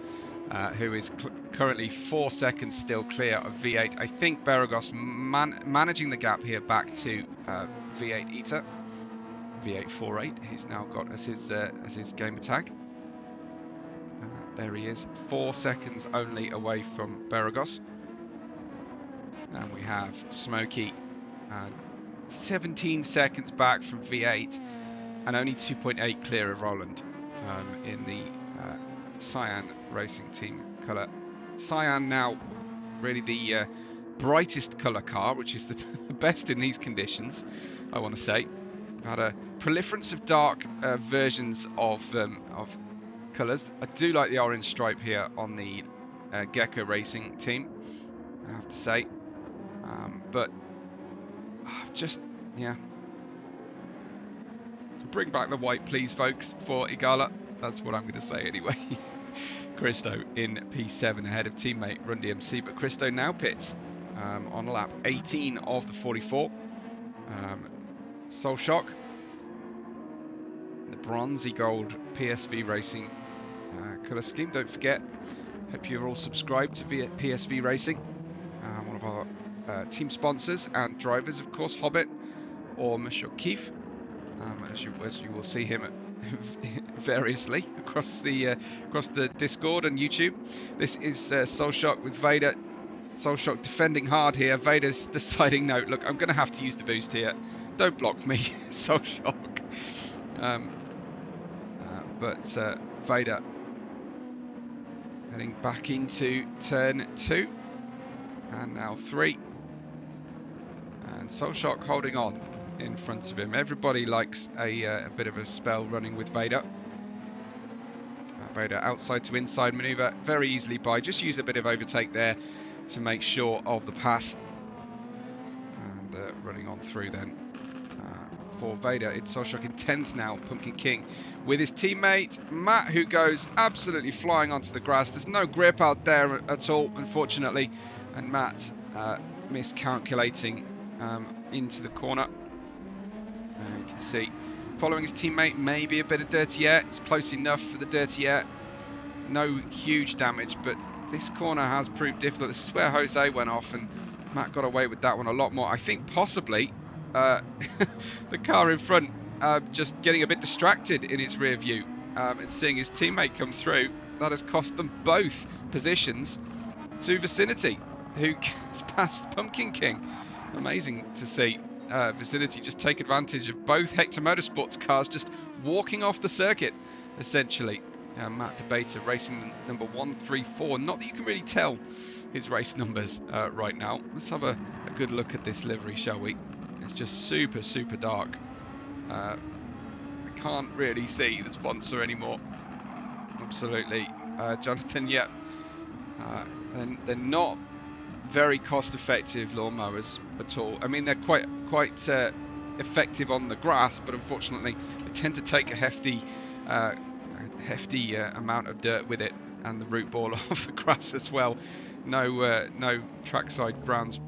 Speaker 1: who is currently 4 seconds still clear of V8. I think Beragos managing the gap here back to V8 ETA. V848 he's now got as his gamer tag. There he is, 4 seconds only away from Beragos. And we have Smokey 17 seconds back from V8 and only 2.8 clear of Roland in the Cyan Racing Team colour. Cyan now really the brightest colour car, which is the best in these conditions, I want to say. We've had a proliferance of dark versions of colours. I do like the orange stripe here on the Gecko Racing team, I have to say. But just, yeah. Bring back the white, please, folks, for Igala. That's what I'm going to say anyway. Christo in P7 ahead of teammate Run DMC, but Christo now pits on lap 18 of the 44. Soul Shock, the bronzy gold PSV Racing colour scheme. Don't forget, hope you're all subscribed to PSV Racing, one of our team sponsors and drivers, of course, Hobbit or Monsieur Keefe, as you will see him variously across the Discord and YouTube. This is Soul Shock with Vader. Soul Shock defending hard here. Vader's deciding, no, look, I'm going to have to use the boost here. Don't block me, Soul Shock. But Vader heading back into turn 2 and now 3. And Soul Shock holding on in front of him. Everybody likes a bit of a spell running with Vader. Vader outside to inside maneuver very easily by. Just use a bit of overtake there to make sure of the pass. And running on through then for Vader. It's Soul Shock in 10th now, Pumpkin King, with his teammate Matt, who goes absolutely flying onto the grass. There's no grip out there at all, unfortunately. And Matt miscalculating into the corner. You can see following his teammate, maybe a bit of dirty air. It's close enough for the dirty air. No huge damage, but this corner has proved difficult. This is where Jose went off, and Matt got away with that one a lot more. I think possibly the car in front just getting a bit distracted in his rear view and seeing his teammate come through. That has cost them both positions to Vicinity, who has passed Pumpkin King. Amazing to see Vicinity just take advantage of both Hector Motorsports cars just walking off the circuit, essentially. Matt Debater racing number 134. Not that you can really tell his race numbers right now. Let's have a good look at this livery, shall we? It's just super, super dark. I can't really see the sponsor anymore. Absolutely. Jonathan, yeah. And they're not very cost-effective lawnmowers at all. I mean, they're quite effective on the grass, but unfortunately they tend to take a hefty amount of dirt with it, and the root ball off the grass as well. No trackside Browns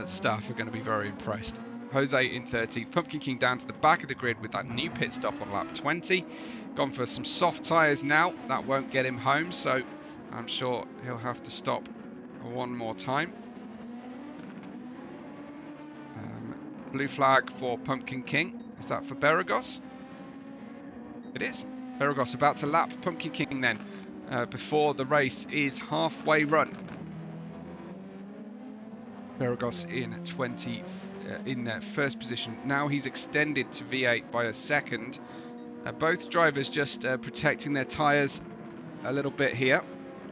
Speaker 1: staff are going to be very impressed. Jose in 13th, Pumpkin King down to the back of the grid with that new pit stop on lap 20. Gone for some soft tyres now. That won't get him home, so I'm sure he'll have to stop one more time. Blue flag for Pumpkin King. Is that for Beragos? It is. Beragos about to lap Pumpkin King then before the race is halfway run. Beragos in first position. Now he's extended to V8 by a second. Both drivers just protecting their tyres a little bit here.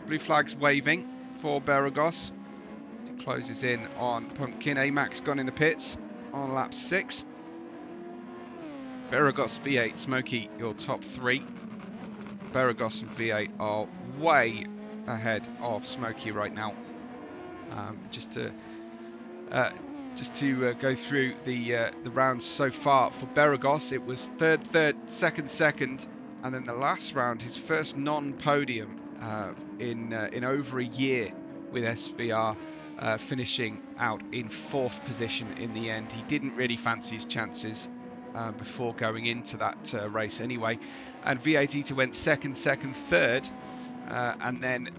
Speaker 1: Blue flag's waving for Beragos. He closes in on Pumpkin. AMAC's gone in the pits on lap 6. Beragos, V8, Smokey, your top 3. Beragos and V8 are way ahead of Smokey right now. Just to go through the rounds so far for Beragos, it was third, second, and then the last round, his first non-podium in over a year with SVR, finishing out in 4th position in the end. He didn't really fancy his chances before going into that race anyway. And V8 went second, third, and then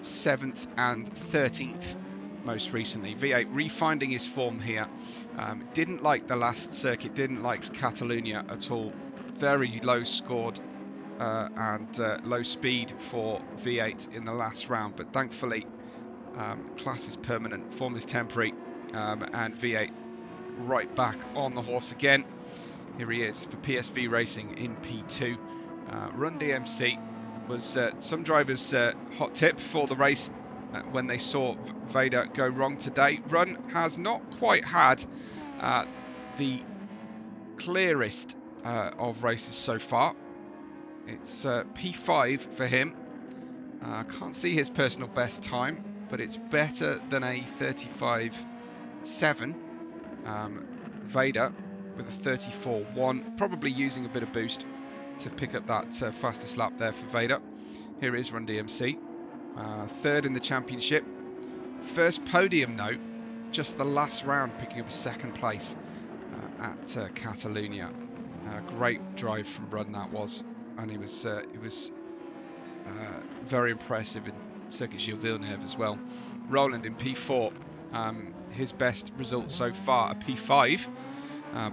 Speaker 1: 7th and 13th most recently. V8 refinding his form here. Didn't like the last circuit, didn't like Catalonia at all. Very low scored and low speed for V8 in the last round, but thankfully class is permanent, form is temporary, and V8 right back on the horse again. Here he is for PSV Racing in P2. Run DMC was some drivers' hot tip for the race when they saw Vader go wrong today. Run has not quite had the clearest of races so far. It's P5 for him. I can't see his personal best time, but it's better than a 35.7. Vader with a 34.1, probably using a bit of boost to pick up that fastest lap there for Vader. Here is Run DMC, third in the championship. First podium though, just the last round, picking up a second place at Catalonia. Great drive from Run that was, and it was very impressive in Circuit Gilles Villeneuve as well. Roland in P4, his best result so far, a P5,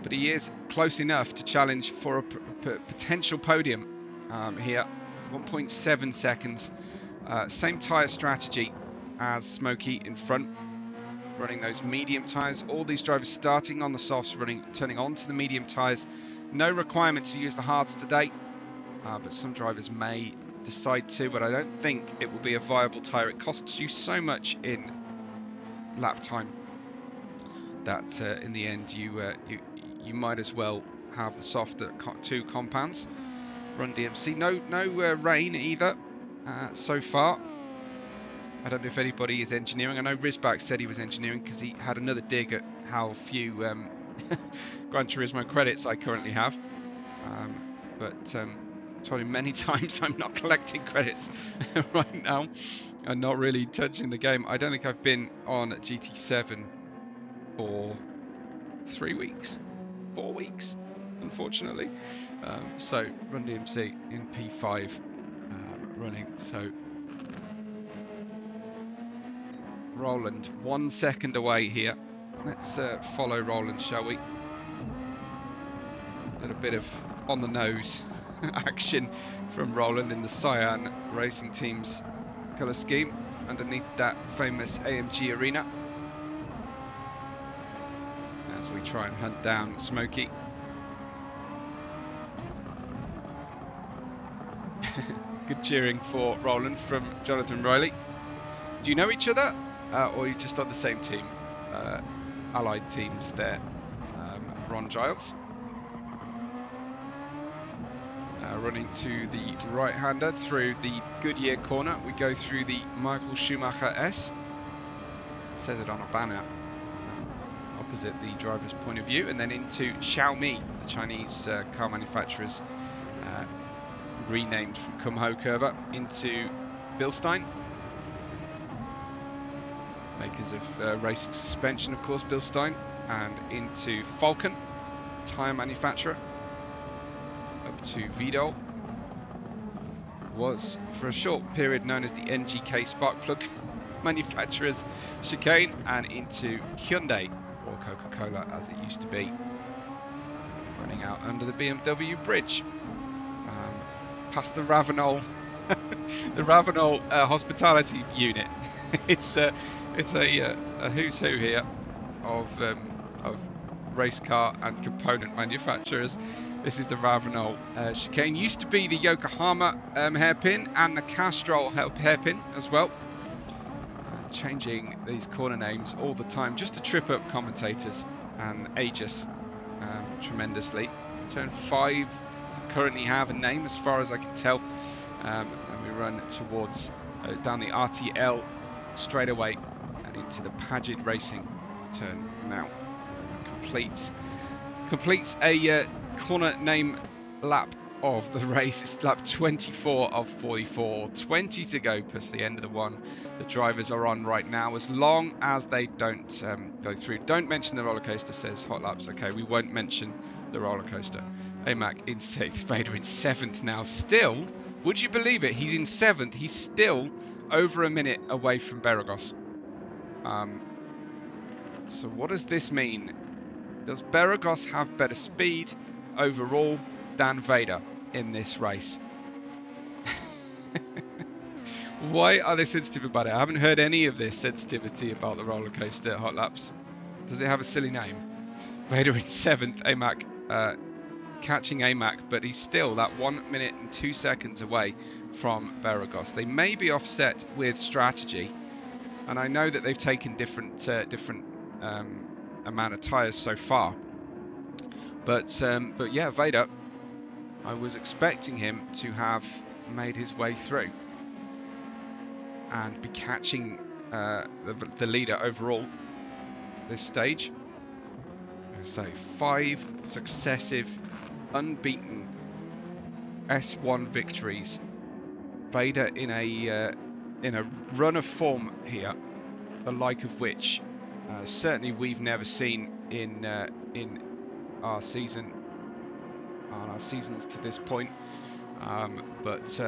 Speaker 1: but he is close enough to challenge for a potential podium here. 1.7 seconds, same tyre strategy as Smokey in front, running those medium tyres. All these drivers starting on the softs, turning onto the medium tyres. No requirement to use the hards today, but some drivers may decide to, but I don't think it will be a viable tyre. It costs you so much in lap time that in the end you might as well have the softer two compounds. Run DMC, no rain either so far. I don't know if anybody is engineering. I know Rizback said he was engineering because he had another dig at how few Gran Turismo credits I currently have, but told him many times I'm not collecting credits right now and not really touching the game. I don't think I've been on GT7 for 3 weeks, 4 weeks, unfortunately. So Run DMC in P5 running. So Roland 1 second away here. Let's follow Roland, shall we? A little bit of on the nose action from Roland in the Cyan Racing Team's colour scheme underneath that famous AMG arena, as we try and hunt down Smokey. Good cheering for Roland from Jonathan Riley. Do you know each other, or are you just on the same team? Allied teams there. Ron Giles. Running to the right-hander through the Goodyear corner. We go through the Michael Schumacher S. It says it on a banner opposite the driver's point of view, and then into Xiaomi, the Chinese car manufacturers, renamed from Kumho Curva, into Bilstein, makers of racing suspension, of course, Bilstein, and into Falcon, tyre manufacturer, up to Vidal, was for a short period known as the NGK spark plug manufacturers chicane, and into Hyundai, or Coca-Cola as it used to be, running out under the BMW bridge, past the Ravenol the Ravenol hospitality unit. It's a who's who here of race car and component manufacturers. This is the Ravenol chicane. Used to be the Yokohama hairpin and the Castrol hairpin as well. Changing these corner names all the time just to trip up commentators and age us tremendously. Turn 5 doesn't currently have a name as far as I can tell, and we run towards down the RTL straightaway and into the Paget Racing turn now. Completes a corner name lap of the race. It's lap 24 of 44, 20 to go plus the end of the one the drivers are on right now, as long as they don't go through. Don't mention the roller coaster, says Hot Laps. Okay, we won't mention the roller coaster. AMAC in 6th, Vader in 7th now. Still, would you believe it, he's in 7th, he's still over a minute away from Beragos. So what does this mean? Does Beragos have better speed overall than Vader in this race? Why are they sensitive about it? I haven't heard any of this sensitivity about the roller coaster Hot Laps. Does it have a silly name? Vader in 7th, AMAC catching AMAC, but he's still that 1 minute and 2 seconds away from Beragos. They may be offset with strategy, And I know that they've taken different amount of tyres so far, but yeah, Vader, I was expecting him to have made his way through and be catching the leader overall this stage. So 5 successive unbeaten S1 victories. Vader in a run of form here, the like of which certainly we've never seen in our season, on our seasons to this point. But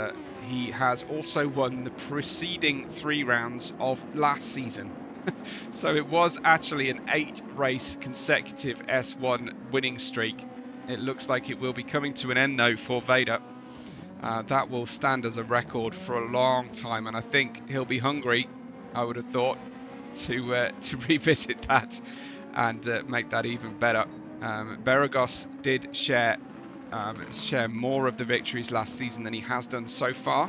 Speaker 1: he has also won the preceding 3 rounds of last season. So it was actually an 8-race consecutive S1 winning streak. It looks like it will be coming to an end though for Vader. That will stand as a record for a long time, and I think he'll be hungry, I would have thought, to revisit that and make that even better. Beragos did share more of the victories last season than he has done so far,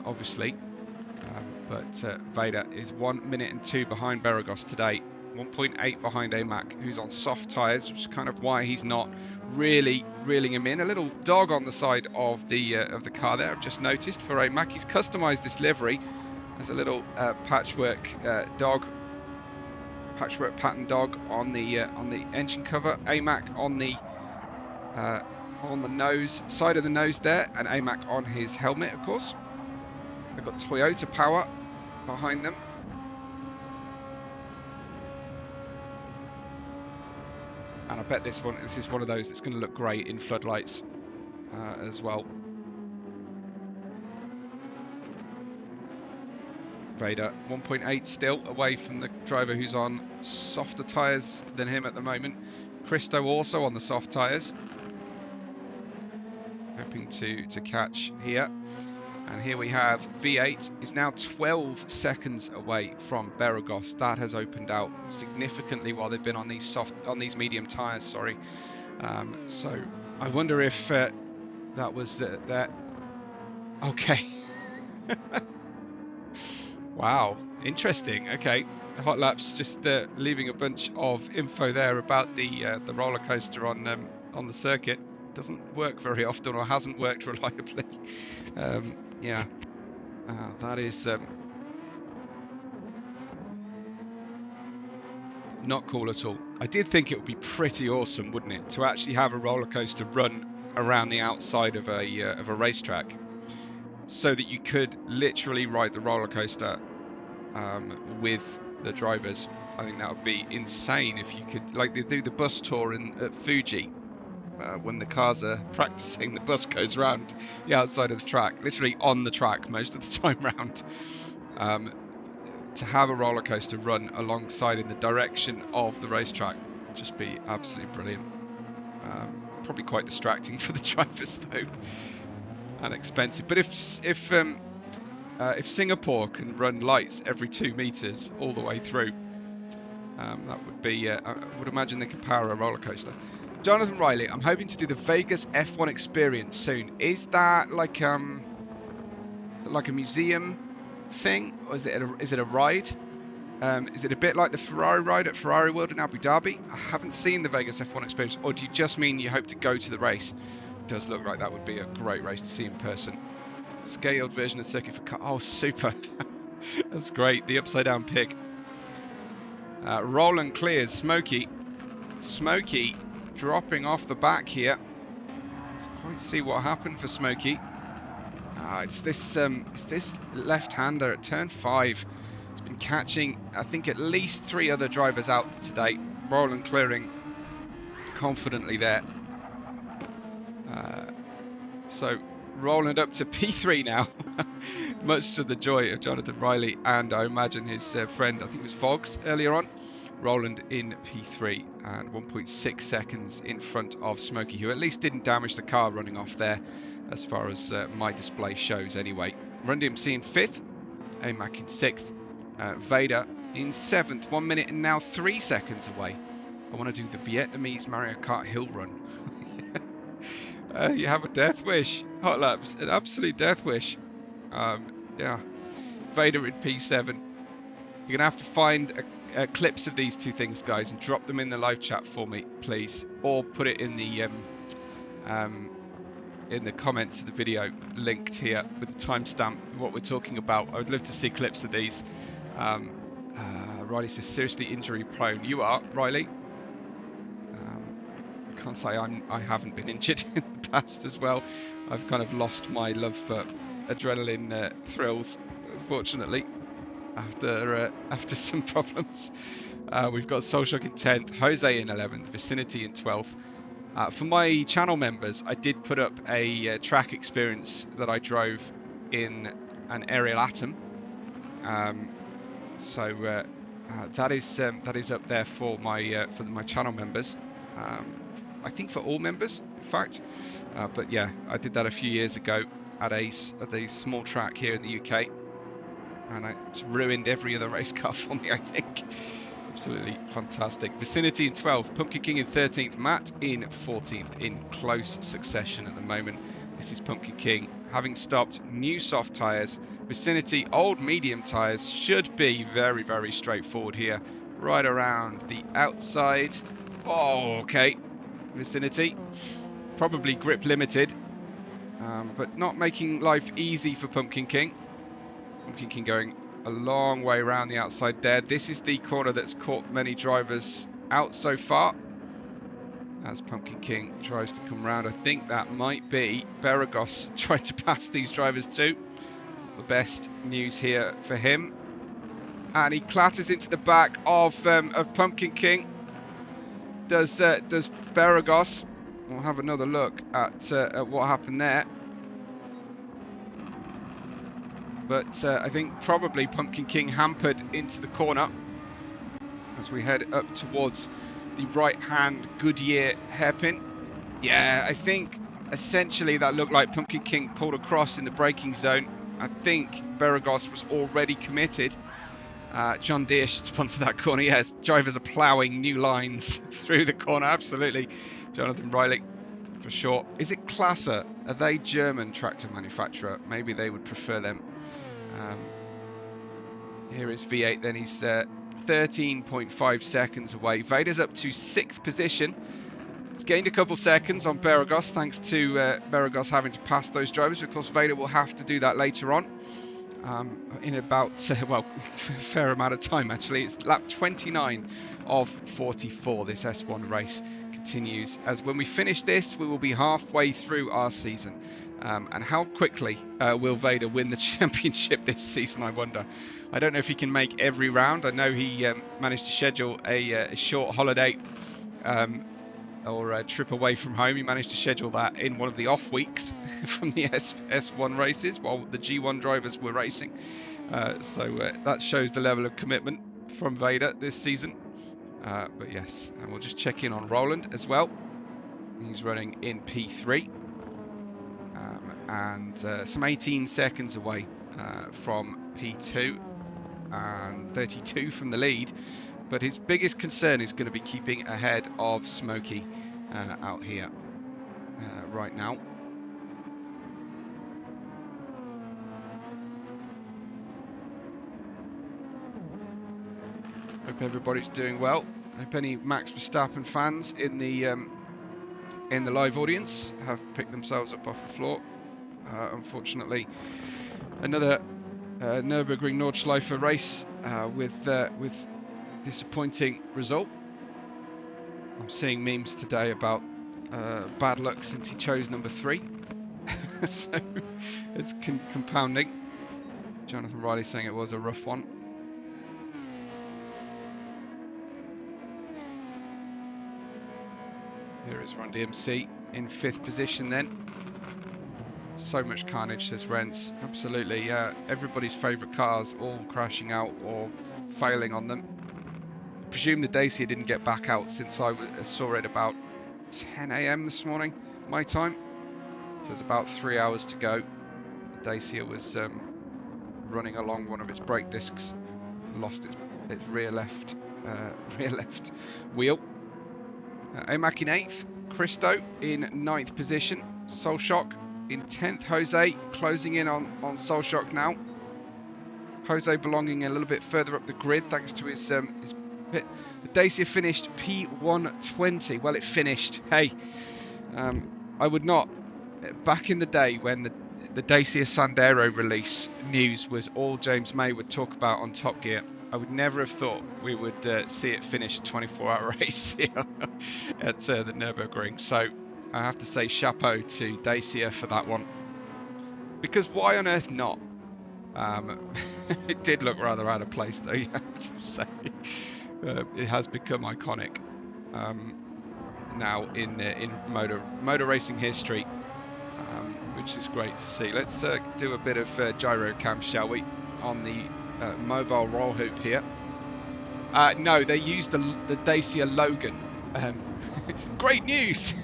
Speaker 1: obviously. But Vader is 1 minute and 2 behind Beragos today, 1.8 behind Amac, who's on soft tyres, which is kind of why he's not really reeling him in. A little dog on the side of the car there, I've just noticed, for Amac. He's customised this livery as a little patchwork pattern dog on the engine cover. Amac on the nose, side of the nose there, and Amac on his helmet, of course. They've got Toyota power behind them. And I bet this is one of those that's going to look great in floodlights as well. Vader 1.8 still away from the driver who's on softer tyres than him at the moment. Christo also on the soft tyres, hoping to catch here. And here we have V8 is now 12 seconds away from Beragos. That has opened out significantly while they've been on these medium tyres. Sorry. So I wonder if that was that. Okay. Wow, interesting. Okay, the Hot Laps just leaving a bunch of info there about the roller coaster on the circuit. Doesn't work very often, or hasn't worked reliably. Yeah, that is not cool at all. I did think it would be pretty awesome, wouldn't it, to actually have a roller coaster run around the outside of a racetrack, so that you could literally ride the roller coaster with the drivers. I think that would be insane if you could, like they do the bus tour at Fuji. When the cars are practicing, the bus goes around the outside of the track, literally on the track most of the time round. To have a roller coaster run alongside in the direction of the racetrack would just be absolutely brilliant. Probably quite distracting for the drivers though, and expensive. But if Singapore can run lights every 2 meters all the way through, that would be. I would imagine they could power a roller coaster. Jonathan Riley, I'm hoping to do the Vegas F1 experience soon. Is that like a museum thing, or is it a ride? Is it a bit like the Ferrari ride at Ferrari World in Abu Dhabi? I haven't seen the Vegas F1 experience, or do you just mean you hope to go to the race? It does look like that would be a great race to see in person. Scaled version of the circuit for car. Oh, super. That's great. The upside down pig. Roland clears. Smokey dropping off the back here. Let's quite see what happened for Smokey. It's this left-hander at turn 5. It's been catching, I think, at least 3 other drivers out today. Roland clearing confidently there. So Roland up to P3 now, much to the joy of Jonathan Riley and I imagine his friend, I think it was Fogs earlier on. Roland in P3 and 1.6 seconds in front of Smokey, who at least didn't damage the car running off there, as far as my display shows anyway. Run-DMC in 5th, Amac in 6th, Vader in 7th, 1 minute and now 3 seconds away. I want to do the Vietnamese Mario Kart hill run. You have a death wish, Hot Laps, an absolute death wish. Yeah, Vader in P7. You're gonna have to find clips of these two things, guys, and drop them in the live chat for me, please, or put it in the comments of the video linked here with the timestamp what we're talking about. I would love to see clips of these. Riley says, seriously injury prone. You are, Riley. I can't say I haven't been injured in the past as well. I've kind of lost my love for adrenaline thrills, unfortunately, after some problems. We've got Solshock in 10th, Jose in 11th, Vicinity in 12th. For my channel members, I did put up a track experience that I drove in an aerial atom. So that is up there for my channel members. I think for all members, in fact. But yeah, I did that a few years ago at a small track here in the UK, and it's ruined every other race car for me, I think. Absolutely fantastic. Vicinity in 12th, Pumpkin King in 13th, Matt in 14th, in close succession at the moment. This is Pumpkin King having stopped new soft tyres. Vicinity old medium tyres. Should be very, very straightforward here. Right around the outside. Oh, okay. Vicinity probably grip limited, but not making life easy for Pumpkin King. Pumpkin King going a long way around the outside there. This is the corner that's caught many drivers out so far as Pumpkin King tries to come round. I think that might be Beragos trying to pass these drivers too. The best news here for him, and he clatters into the back of Pumpkin King. Does Beragos? We'll have another look at what happened there. But I think probably Pumpkin King hampered into the corner as we head up towards the right-hand Goodyear hairpin. Yeah, I think essentially that looked like Pumpkin King pulled across in the braking zone. I think Beragos was already committed. John Deere should sponsor that corner. Yes, drivers are ploughing new lines through the corner. Absolutely. Jonathan Riley, for sure. Is it Klasser? Are they German tractor manufacturer? Maybe they would prefer them. Here is V8 then. He's 13.5 seconds away. Vader's up to 6th position. He's gained a couple seconds on Beragos thanks to Beragos having to pass those drivers. Of course, Vader will have to do that later on. In about, well, a fair amount of time actually. It's lap 29 of 44. This S1 race continues, as when we finish this, we will be halfway through our season. And how quickly will Vader win the championship this season, I wonder. I don't know if he can make every round. I know he managed to schedule a short holiday or a trip away from home. He managed to schedule that in one of the off weeks from the S1 races while the G1 drivers were racing. So that shows the level of commitment from Vader this season. But yes, and we'll just check in on Roland as well. He's running in P3 and some 18 seconds away from P2 and 32 from the lead. But his biggest concern is going to be keeping ahead of Smokey out here right now. Hope everybody's doing well. Hope any Max Verstappen fans in the live audience have picked themselves up off the floor. Unfortunately, another Nürburgring Nordschleife race with disappointing result. I'm seeing memes today about bad luck since he chose number 3. So it's compounding. Jonathan Riley saying it was a rough one. Here is Run DMC in 5th position then. So much carnage, says Rents. Absolutely, everybody's favourite cars all crashing out or failing on them. I presume the Dacia didn't get back out since I saw it about 10 AM this morning, my time. So there's about 3 hours to go. The Dacia was running along one of its brake discs, lost its rear left wheel. Amac in 8th, Christo in 9th position, Solshock in 10th, Jose closing in on Solshock now. Jose belonging a little bit further up the grid thanks to his pit. The Dacia finished P120. Well, it finished. Hey, I would not. Back in the day when the Dacia Sandero release news was all James May would talk about on Top Gear, I would never have thought we would see it finish a 24-hour race here at the Nürburgring. So I have to say chapeau to Dacia for that one. Because why on earth not? It did look rather out of place, though, you have to say. It has become iconic now in motor racing history, which is great to see. Let's do a bit of gyro cam, shall we, on the mobile roll hoop here. No, they used the Dacia Logan. Great news!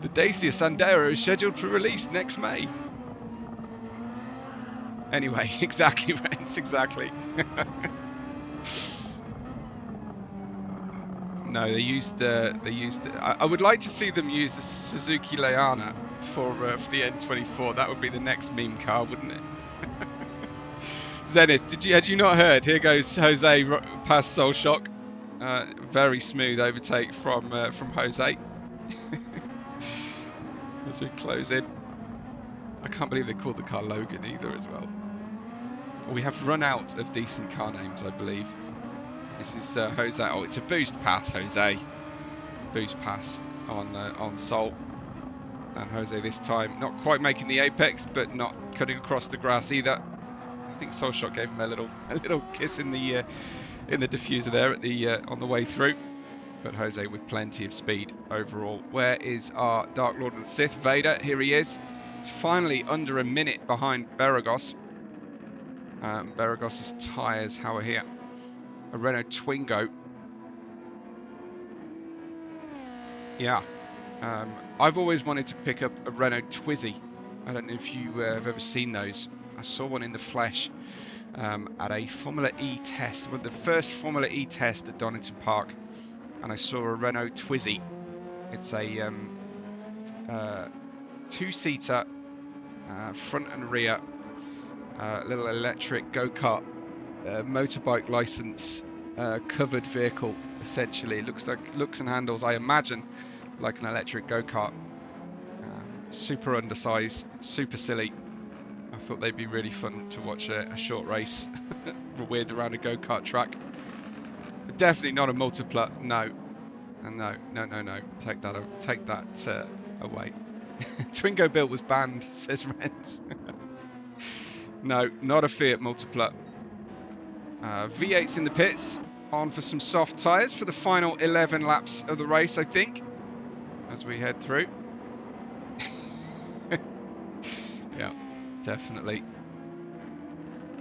Speaker 1: The Dacia Sandero is scheduled for release next May. Anyway, exactly, Rens, exactly. No, they used. I would like to see them use the Suzuki Leana for the N24. That would be the next meme car, wouldn't it? Zenith, had you not heard? Here goes Jose past Soul Shock. Very smooth overtake from Jose. As we close in. I can't believe they called the car Logan either as well. We have run out of decent car names, I believe. This is Jose. Oh, it's a boost pass, Jose. Boost pass on Sol. And Jose this time not quite making the apex, but not cutting across the grass either. I think Soul Shot gave him a little kiss in the diffuser there at the on the way through. But Jose with plenty of speed overall. Where is our Dark Lord of the Sith, Vader? Here he is. It's finally under a minute behind Beragos. Beragos's tyres, how are here? A Renault Twingo. Yeah. I've always wanted to pick up a Renault Twizy. I don't know if you have ever seen those. I saw one in the flesh at a Formula E test, the first Formula E test at Donington Park, and I saw a Renault Twizy. It's a two-seater, front and rear, little electric go-kart, motorbike license covered vehicle. Essentially, it looks and handles, I imagine, like an electric go-kart. Super undersized, super silly. I thought they'd be really fun to watch a short race with around a go-kart track. But definitely not a multipla. No, and no. Take that away. Twingo build was banned, says Rent. No, not a Fiat multipla. V8's in the pits, on for some soft tyres for the final 11 laps of the race, I think, as we head through. Yeah, definitely.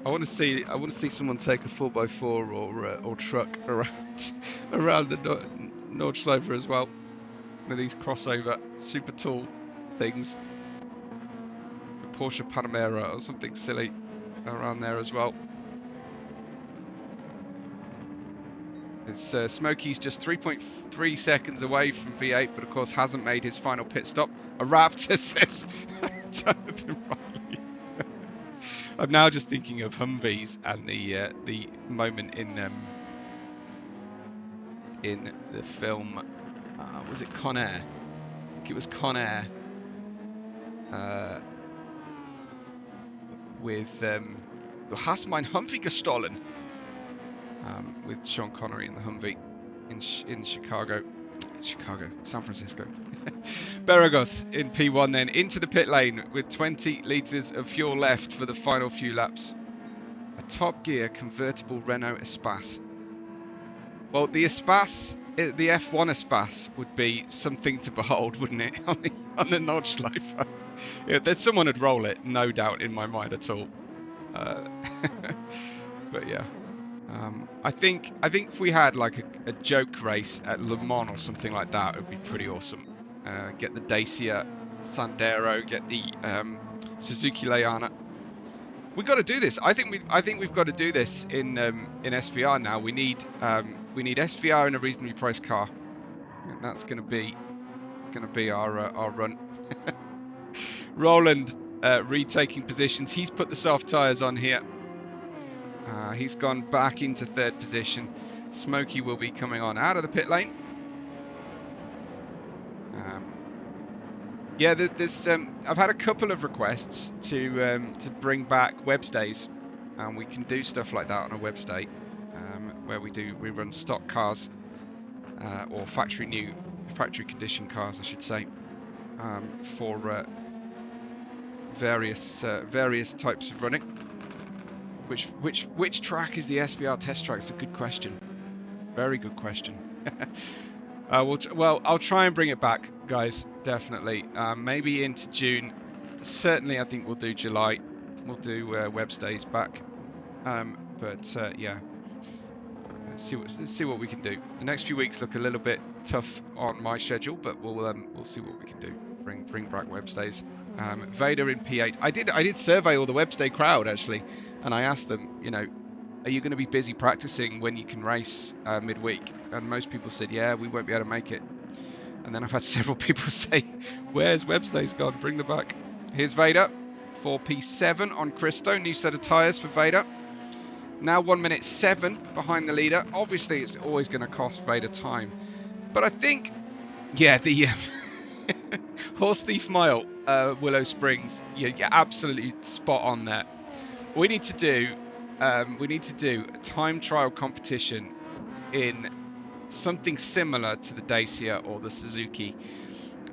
Speaker 1: I want to see someone take a 4x4 or truck around the Nordschleife as well, with these crossover super tall things. A Porsche Panamera or something silly around there as well. It's Smokey's just 3.3 seconds away from V8, but of course hasn't made his final pit stop. A Raptor, says Jonathan Riley. I'm now just thinking of Humvees and the moment in the film. Was it Con Air? I think it was Con Air. With Du hast mein Humvee gestohlen. With Sean Connery in the Humvee in Chicago. San Francisco. Beragos in P1 then, into the pit lane with 20 litres of fuel left for the final few laps. A Top Gear convertible Renault Espace. Well, the Espace, the F1 Espace would be something to behold, wouldn't it, on the Nordschleife? Yeah, there's someone who'd roll it, no doubt in my mind at all. But yeah. I think if we had like a joke race at Le Mans or something like that, it would be pretty awesome. Get the Dacia Sandero, get the Suzuki Leana. We've got to do this. I think we've got to do this in SVR now. We need SVR in a reasonably priced car. And that's going to be our run. Roland retaking positions. He's put the soft tyres on here. He's gone back into third position. Smokey will be coming on out of the pit lane. Yeah, there's I've had a couple of requests to bring back Webstays, and we can do stuff like that on a Webstay, where we run stock cars or factory condition cars, I should say, for various types of running. Which track is the SVR test track? It's a good question. Very good question. Well, I'll try and bring it back, guys. Definitely. Maybe into June. Certainly, I think we'll do July. We'll do Webstays back. Yeah, let's see what we can do. The next few weeks look a little bit tough on my schedule, but we'll see what we can do. Bring back Webstays. Vader in P8. I did survey all the Webstay crowd actually, and I asked them, you know, are you going to be busy practicing when you can race midweek? And most people said, yeah, we won't be able to make it. And then I've had several people say, where's Webstay's gone? Bring them back. Here's Vader, 4P7 on Christo, new set of tyres for Vader. Now 1 minute 7 behind the leader. Obviously, it's always going to cost Vader time. But I think, yeah, the Horse Thief Mile, Willow Springs, you're absolutely spot on there. We need to do a time trial competition in something similar to the Dacia or the Suzuki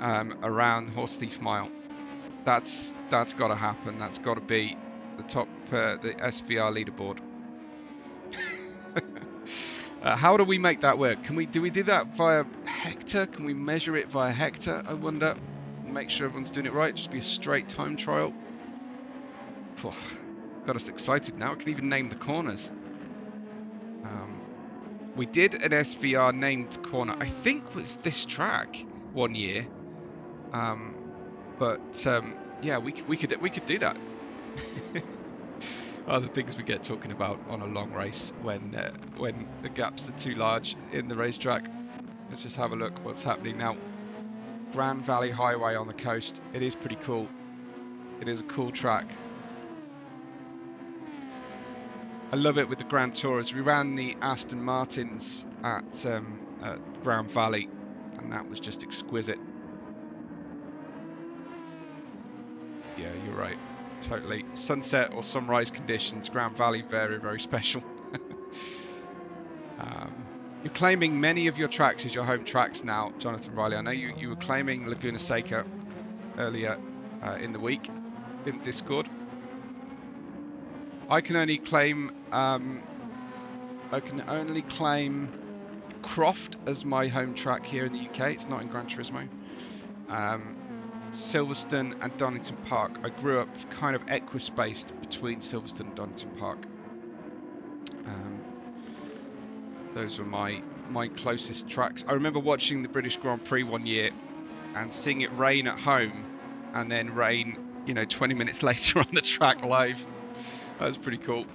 Speaker 1: around Horse Thief Mile. That's got to happen. That's got to be the top the SVR leaderboard. How do we make that work? Do we do that via Hector? Can we measure it via Hector? I wonder. Make sure everyone's doing it right. Just be a straight time trial. Got us excited now. I can even name the corners. We did an SVR named corner. I think was this track one year. Yeah, we could do that. Other things we get talking about on a long race when the gaps are too large in the racetrack. Let's just have a look what's happening now. Grand Valley Highway on the coast. It is pretty cool. It is a cool track. I love it with the Grand Tourers. We ran the Aston Martins at Grand Valley, and that was just exquisite. Yeah, you're right. Totally. Sunset or sunrise conditions, Grand Valley, very, very special. You're claiming many of your tracks as your home tracks now, Jonathan Riley. I know you were claiming Laguna Seca earlier in the week in Discord. I can only claim Croft as my home track here in the UK. It's not in Gran Turismo. Silverstone and Donington Park. I grew up kind of equispaced between Silverstone and Donington Park. Those were my closest tracks. I remember watching the British Grand Prix one year and seeing it rain at home and then rain, 20 minutes later on the track live. That was pretty cool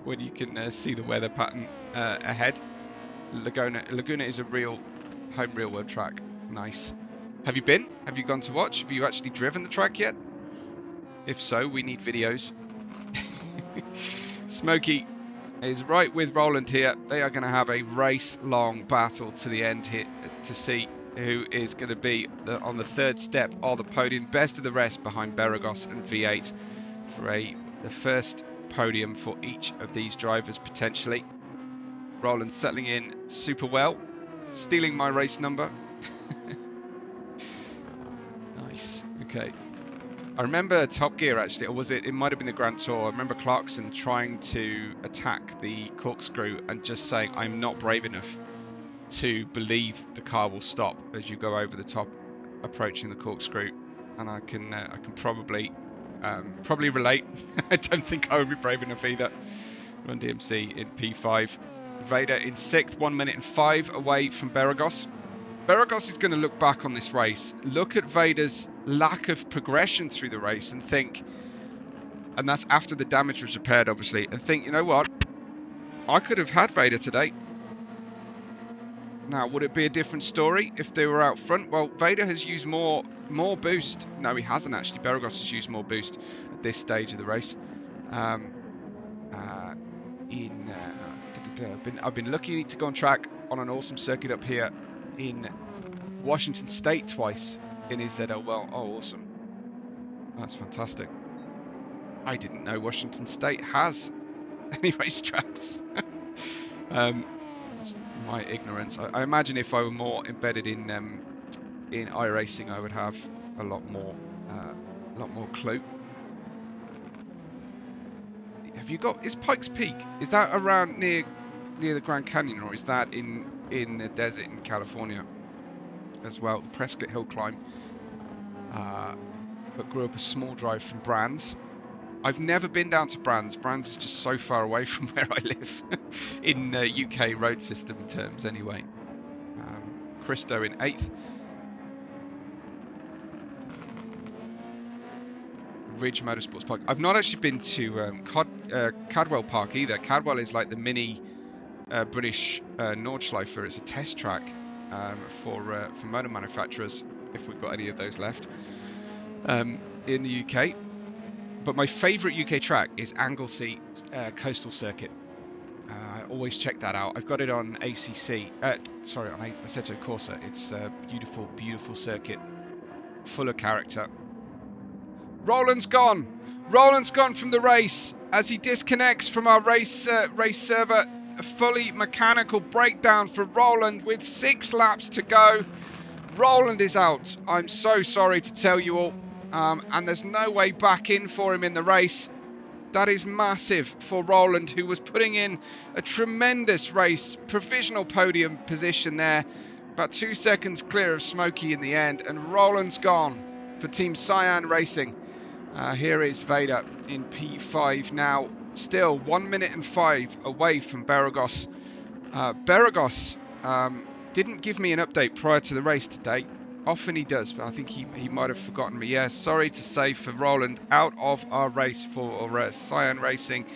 Speaker 1: when you can see the weather pattern ahead. Laguna is a real home real world track. Nice. Have you been? Have you gone to watch? Have you actually driven the track yet? If so, we need videos. Smokey is right with Roland here. They are going to have a race-long battle to the end here to see who is going to be on the third step of the podium. Best of the rest behind Beragos and V8 for the first podium for each of these drivers potentially. Roland settling in super well, stealing my race number. Nice. Okay. I remember Top Gear actually, or was it might have been the Grand Tour. I remember Clarkson trying to attack the corkscrew and just saying, I'm not brave enough to believe the car will stop as you go over the top approaching the corkscrew. And I can probably relate. I don't think I would be brave enough either. Run DMC in P5. Vader in 6th, 1 minute and 5 away from Beragos. Beragos is going to look back on this race, look at Vader's lack of progression through the race and think, and that's after the damage was repaired obviously, and think, you know what, I could have had Vader today. Now, would it be a different story if they were out front? Well, Vader has used more boost. No, he hasn't actually. Beragos has used more boost at this stage of the race. in I've been lucky to go on track on an awesome circuit up here in Washington State twice in his ZL. Well, oh, awesome. That's fantastic. I didn't know Washington State has any racetracks. It's my ignorance. I imagine if I were more embedded in iRacing, I would have a lot more clue. Have you got? Is Pikes Peak? Is that around near the Grand Canyon, or is that in the desert in California as well? The Prescott Hill Climb. But grew up a small drive from Brands. I've never been down to Brands. Brands is just so far away from where I live in UK road system terms anyway. Christo in 8th. Ridge Motorsports Park. I've not actually been to Cadwell Park either. Cadwell is like the mini British Nordschleifer. It's a test track for motor manufacturers, if we've got any of those left in the UK. But my favourite UK track is Anglesey Coastal Circuit. I always check that out. I've got it on ACC. Sorry, on Assetto Corsa. It's a beautiful, beautiful circuit, full of character. Roland's gone. Roland's gone from the race as he disconnects from our race server. A fully mechanical breakdown for Roland with 6 laps to go. Roland is out. I'm so sorry to tell you all. And there's no way back in for him in the race. That is massive for Roland, who was putting in a tremendous race. Provisional podium position there. About 2 seconds clear of Smokey in the end. And Roland's gone for Team Cyan Racing. Here is Vader in P5 now. Still 1 minute and 5 away from Beragos. Beragos didn't give me an update prior to the race today. Often he does, but I think he might have forgotten me. Yeah, sorry to say for Roland, out of our race for Cyan Racing.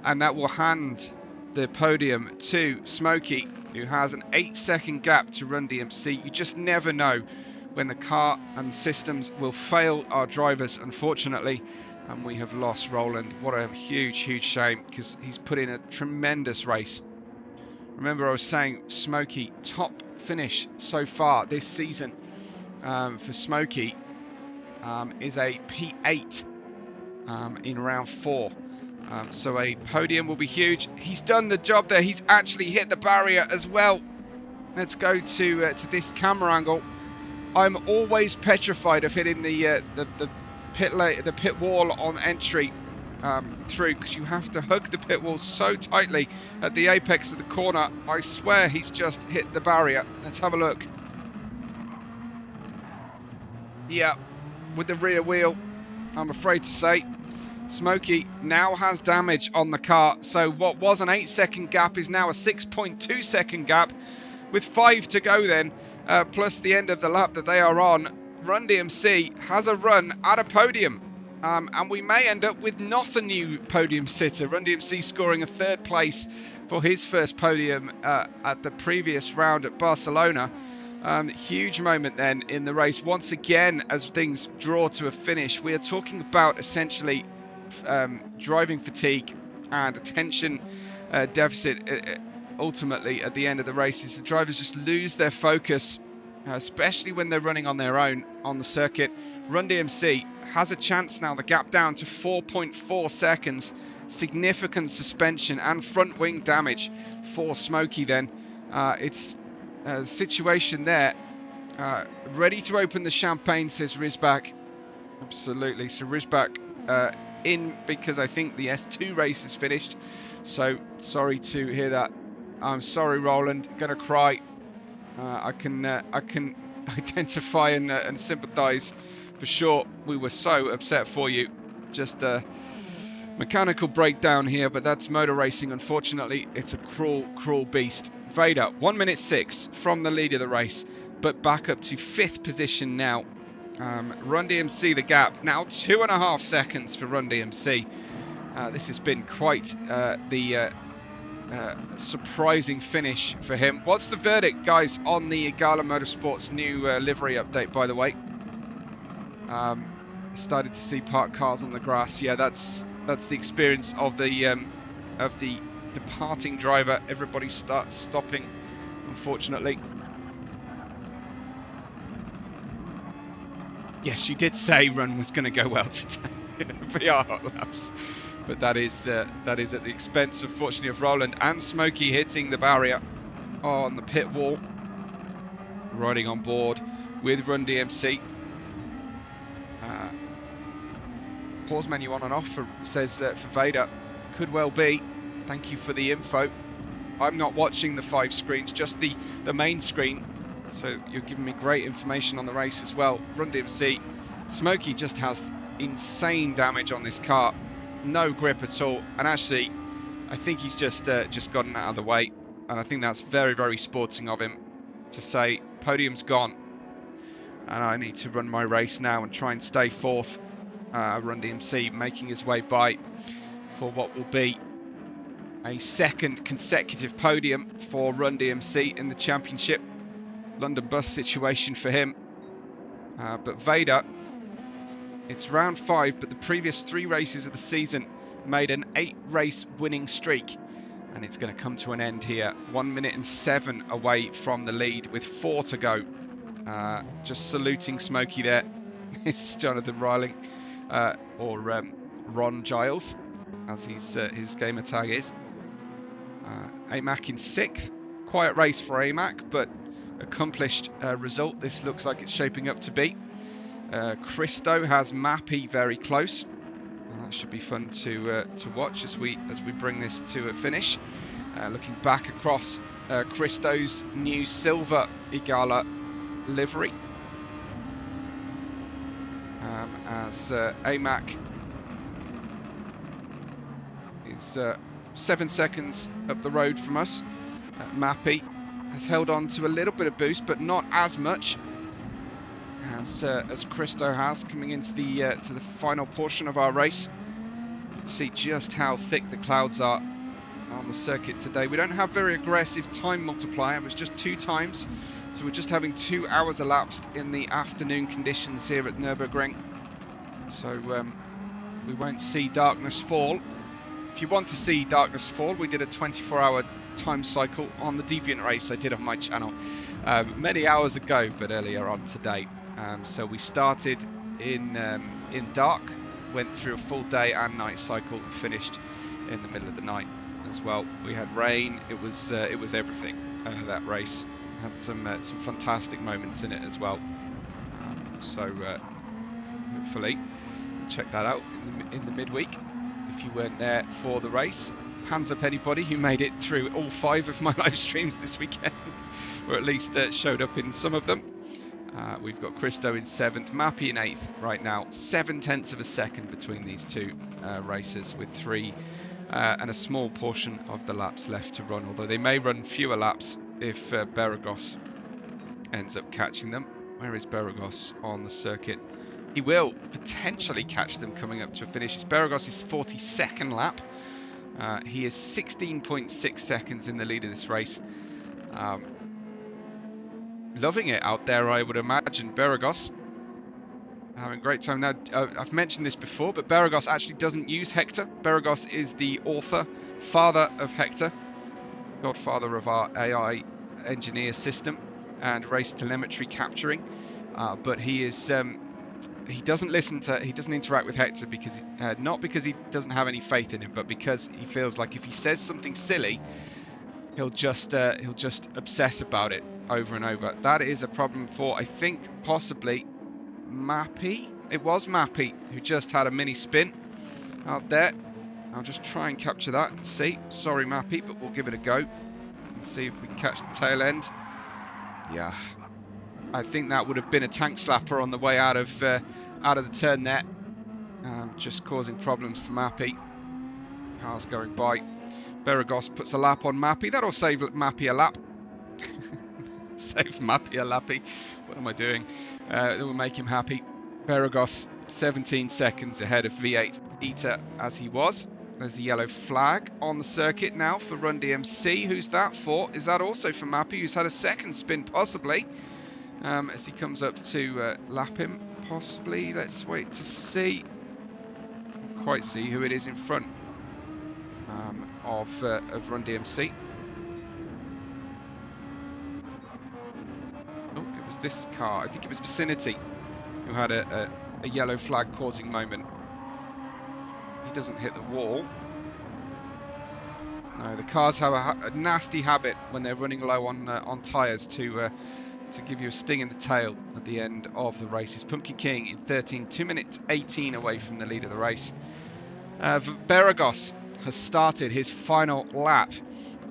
Speaker 1: And that will hand the podium to Smokey, who has an 8-second gap to Run DMC. You just never know when the car and systems will fail our drivers, unfortunately. And we have lost Roland. What a huge, huge shame, because he's put in a tremendous race. Remember, I was saying Smokey, top finish so far this season for Smokey is a P8 in round 4. So a podium will be huge. He's done the job there. He's actually hit the barrier as well. Let's go to this camera angle. I'm always petrified of hitting the pit wall on entry through, because you have to hug the pit wall so tightly at the apex of the corner. I swear he's just hit the barrier. Let's have a look. Yeah, with the rear wheel, I'm afraid to say. Smokey now has damage on the car, so what was an 8-second gap is now a 6.2 second gap with 5 to go then, plus the end of the lap that they are on. Run DMC has a run at a podium, and we may end up with not a new podium sitter. Run DMC scoring a 3rd place for his first podium at the previous round at Barcelona. Huge moment then in the race. Once again, as things draw to a finish, we are talking about essentially driving fatigue and attention deficit ultimately at the end of the races. The drivers just lose their focus, especially when they're running on their own on the circuit. Run DMC has a chance now, the gap down to 4.4 seconds. Significant suspension and front wing damage for Smokey then. It's a situation there. Ready to open the champagne, says Rizbak. Absolutely. So Rizbak in because I think the S2 race is finished. So sorry to hear that. I'm sorry, Roland. Gonna cry. I can identify and sympathise for sure. We were so upset for you. Just a mechanical breakdown here, but that's motor racing. Unfortunately, it's a cruel, cruel beast. Vader, 1 minute 6 from the lead of the race, but back up to 5th position now. Run DMC, the gap now 2.5 seconds for Run DMC. This has been quite the surprising finish for him. What's the verdict, guys, on the Gala Motorsports new livery update, by the way? Started to see parked cars on the grass. Yeah, that's the experience of the departing driver. Everybody starts stopping, unfortunately. Yes, you did say run was going to go well today. VR hot laps, but that is at the expense, unfortunately, of Roland and Smokey hitting the barrier on the pit wall. Riding on board with Run DMC. Pause menu on and off says for Vader. Could well be. Thank you for the info. I'm not watching the 5 screens, just the main screen. So you're giving me great information on the race as well. Run DMC. Smokey just has insane damage on this car. No grip at all. And actually, I think he's just gotten out of the way. And I think that's very, very sporting of him to say, podium's gone. And I need to run my race now and try and stay fourth. Run DMC making his way by for what will be a second consecutive podium for Run DMC in the championship. London bus situation for him. But Vader, it's round 5, but the previous 3 races of the season made an 8-race winning streak. And it's going to come to an end here. 1 minute and 7 away from the lead with 4 to go. Just saluting Smokey there. It's Jonathan Riling, or Ron Giles, as his gamer tag is. AMAC in 6th. Quiet race for AMAC, but accomplished result. This looks like it's shaping up to be. Christo has Mappy very close. That should be fun to watch as we bring this to a finish. Looking back across Christo's new silver Igala livery, as AMAC is 7 seconds up the road from us. Mappy has held on to a little bit of boost, but not as much as Christo has coming into the final portion of our race. See just how thick the clouds are on the circuit today. We don't have very aggressive time multiplier. It was just 2 times, so we're just having 2 hours elapsed in the afternoon conditions here at Nürburgring. So we won't see darkness fall. If you want to see darkness fall, we did a 24-hour time cycle on the Deviant race I did on my channel many hours ago, but earlier on today. So we started in dark, went through a full day and night cycle, and finished in the middle of the night as well. We had rain. It was everything. That race had some fantastic moments in it as well. So hopefully check that out in the midweek if you weren't there for the race. Hands up anybody who made it through all 5 of my live streams this weekend, or at least showed up in some of them. We've got Christo in 7th, Mappy in 8th right now. 0.7 of a second between these 2 races, with 3 and a small portion of the laps left to run, although they may run fewer laps if Beragos ends up catching them. Where is Beragos on the circuit? He will potentially catch them coming up to a finish. It's Beragos' 42nd lap. He is 16.6 seconds in the lead of this race. Loving it out there, I would imagine. Beragos having a great time. Now, I've mentioned this before, but Beragos actually doesn't use Hector. Beragos is the author, father of Hector, godfather of our AI engineer system and race telemetry capturing. But he is he doesn't interact with Hector because not because he doesn't have any faith in him, but because he feels like if he says something silly, he'll just obsess about it over and over. That is a problem for, I think, possibly Mappy. It was Mappy who just had a mini spin out there. I'll just try and capture that and see. Sorry, Mappy, but we'll give it a go and see if we can catch the tail end. Yeah, I think that would have been a tank slapper on the way out of the turn there, just causing problems for Mappy. Cars going by. Beragos puts a lap on Mappy. That'll save Mappy a lap. Save Mappy a lappy. What am I doing? That will make him happy. Beragos 17 seconds ahead of V8 Eater as he was. There's the yellow flag on the circuit now for Run DMC. Who's that for? Is that also for Mappy, who's had a second spin possibly? As he comes up to lap him, possibly. Let's wait to see. Can't quite see who it is in front. of Run DMC. Oh, it was this car. I think it was Vicinity who had a yellow flag causing moment. He doesn't hit the wall. No, the cars have a nasty habit when they're running low on tyres to give you a sting in the tail at the end of the races. Pumpkin King in 13, 2 minutes 18 away from the lead of the race. Beragos has started his final lap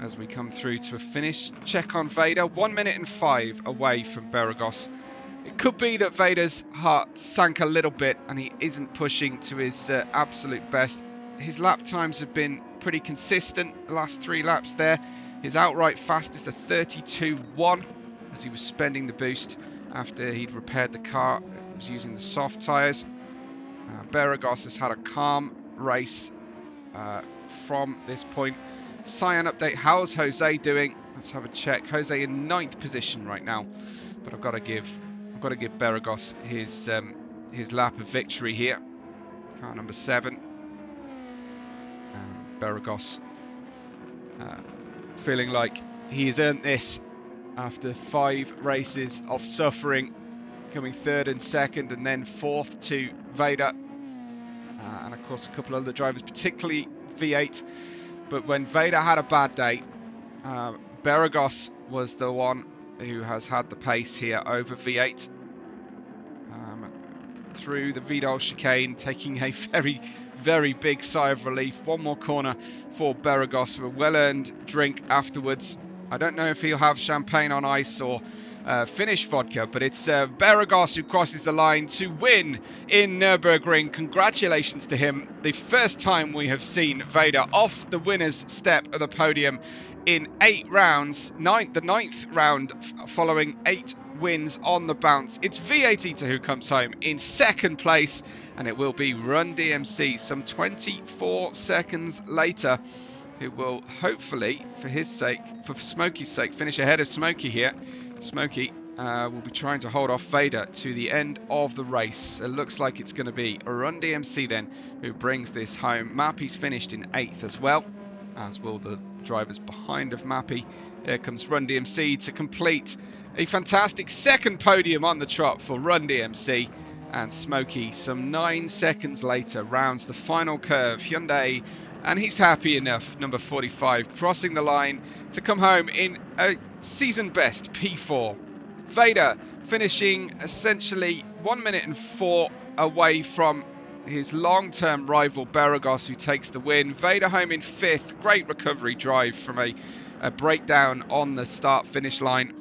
Speaker 1: as we come through to a finish. Check on Vader, 1 minute and 5 away from Beragos. It could be that Vader's heart sank a little bit and he isn't pushing to his absolute best. His lap times have been pretty consistent the last 3 laps there. His outright fastest a 32.1 as he was spending the boost after he'd repaired the car. He was using the soft tyres. Beragos has had a calm race from this point. Cyan update, how's Jose doing? Let's have a check. Jose in 9th position right now, but I've got to give Beragos his lap of victory here. Car number 7. Beragos feeling like he's earned this after 5 races of suffering, coming 3rd and 2nd and then 4th to Vader, and of course a couple of other drivers, particularly V8. But when Vader had a bad day, Beragos was the one who has had the pace here over V8 through the Vidal chicane, taking a very, very big sigh of relief. One more corner for Beragos for a well-earned drink afterwards. I don't know if he'll have champagne on ice or Finnish vodka, but it's Beragos who crosses the line to win in Nürburgring. Congratulations to him. The first time we have seen Vader off the winner's step of the podium in 8 rounds. The 9th round following 8 wins on the bounce. It's V8 who comes home in 2nd place, and it will be Run DMC some 24 seconds later, who will hopefully, for his sake, for Smokey's sake, finish ahead of Smokey here. Smokey will be trying to hold off Vader to the end of the race. It looks like it's going to be Run DMC then who brings this home. Mappy's finished in 8th as well, as will the drivers behind of Mappy. Here comes Run DMC to complete a fantastic 2nd podium on the trot for Run DMC. And Smokey, some 9 seconds later, rounds the final curve. Hyundai, and he's happy enough, number 45, crossing the line to come home in a season best P4. Vader finishing essentially 1 minute and 4 away from his long-term rival Beragos, who takes the win. Vader home in 5th. Great recovery drive from a breakdown on the start-finish line,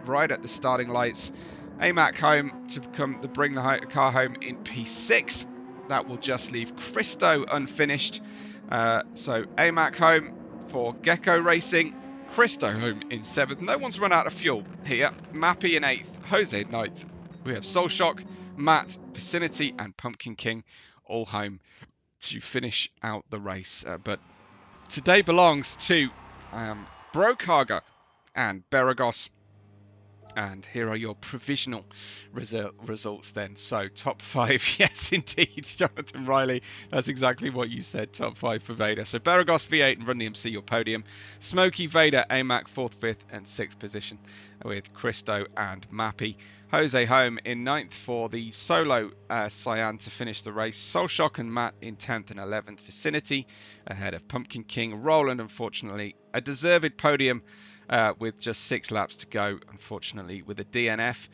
Speaker 1: right at the starting lights. AMAC home to bring the car home in P6. That will just leave Christo unfinished. So AMAC home for Gecko Racing. Christo home in 7th. No one's run out of fuel here. Mappy in 8th. Jose in 9th. We have Soulshock, Matt, Vicinity, and Pumpkin King all home to finish out the race. But today belongs to Brokager and Beragos. And here are your provisional results then. So top 5, yes indeed, Jonathan Riley. That's exactly what you said, top 5 for Vader. So Beragos, V8 and Run DMC your podium. Smokey, Vader, AMAC 4th, 5th and 6th position with Christo and Mappy. Jose home in 9th for the solo Cyan to finish the race. Soulshock and Matt in 10th and 11th. Vicinity ahead of Pumpkin King. Roland, unfortunately, a deserved podium with just 6 laps to go, unfortunately, with a DNF.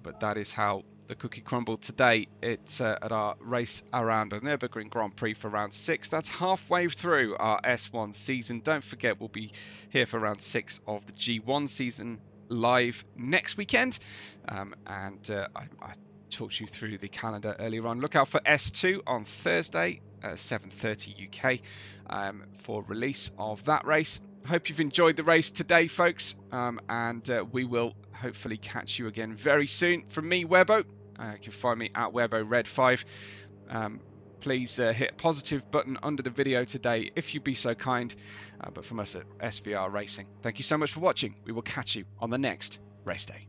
Speaker 1: But that is how the cookie crumbled today. It's at our race around the Nürburgring Grand Prix for round 6. That's halfway through our S1 season. Don't forget, we'll be here for round 6 of the G1 season live next weekend. I talked you through the calendar earlier on. Look out for S2 on Thursday, 7:30 UK, for release of that race. Hope you've enjoyed the race today, folks, and we will hopefully catch you again very soon. From me, Webbo, you can find me at WebboRed5. Please hit a positive button under the video today if you'd be so kind. But from us at SVR Racing, thank you so much for watching. We will catch you on the next race day.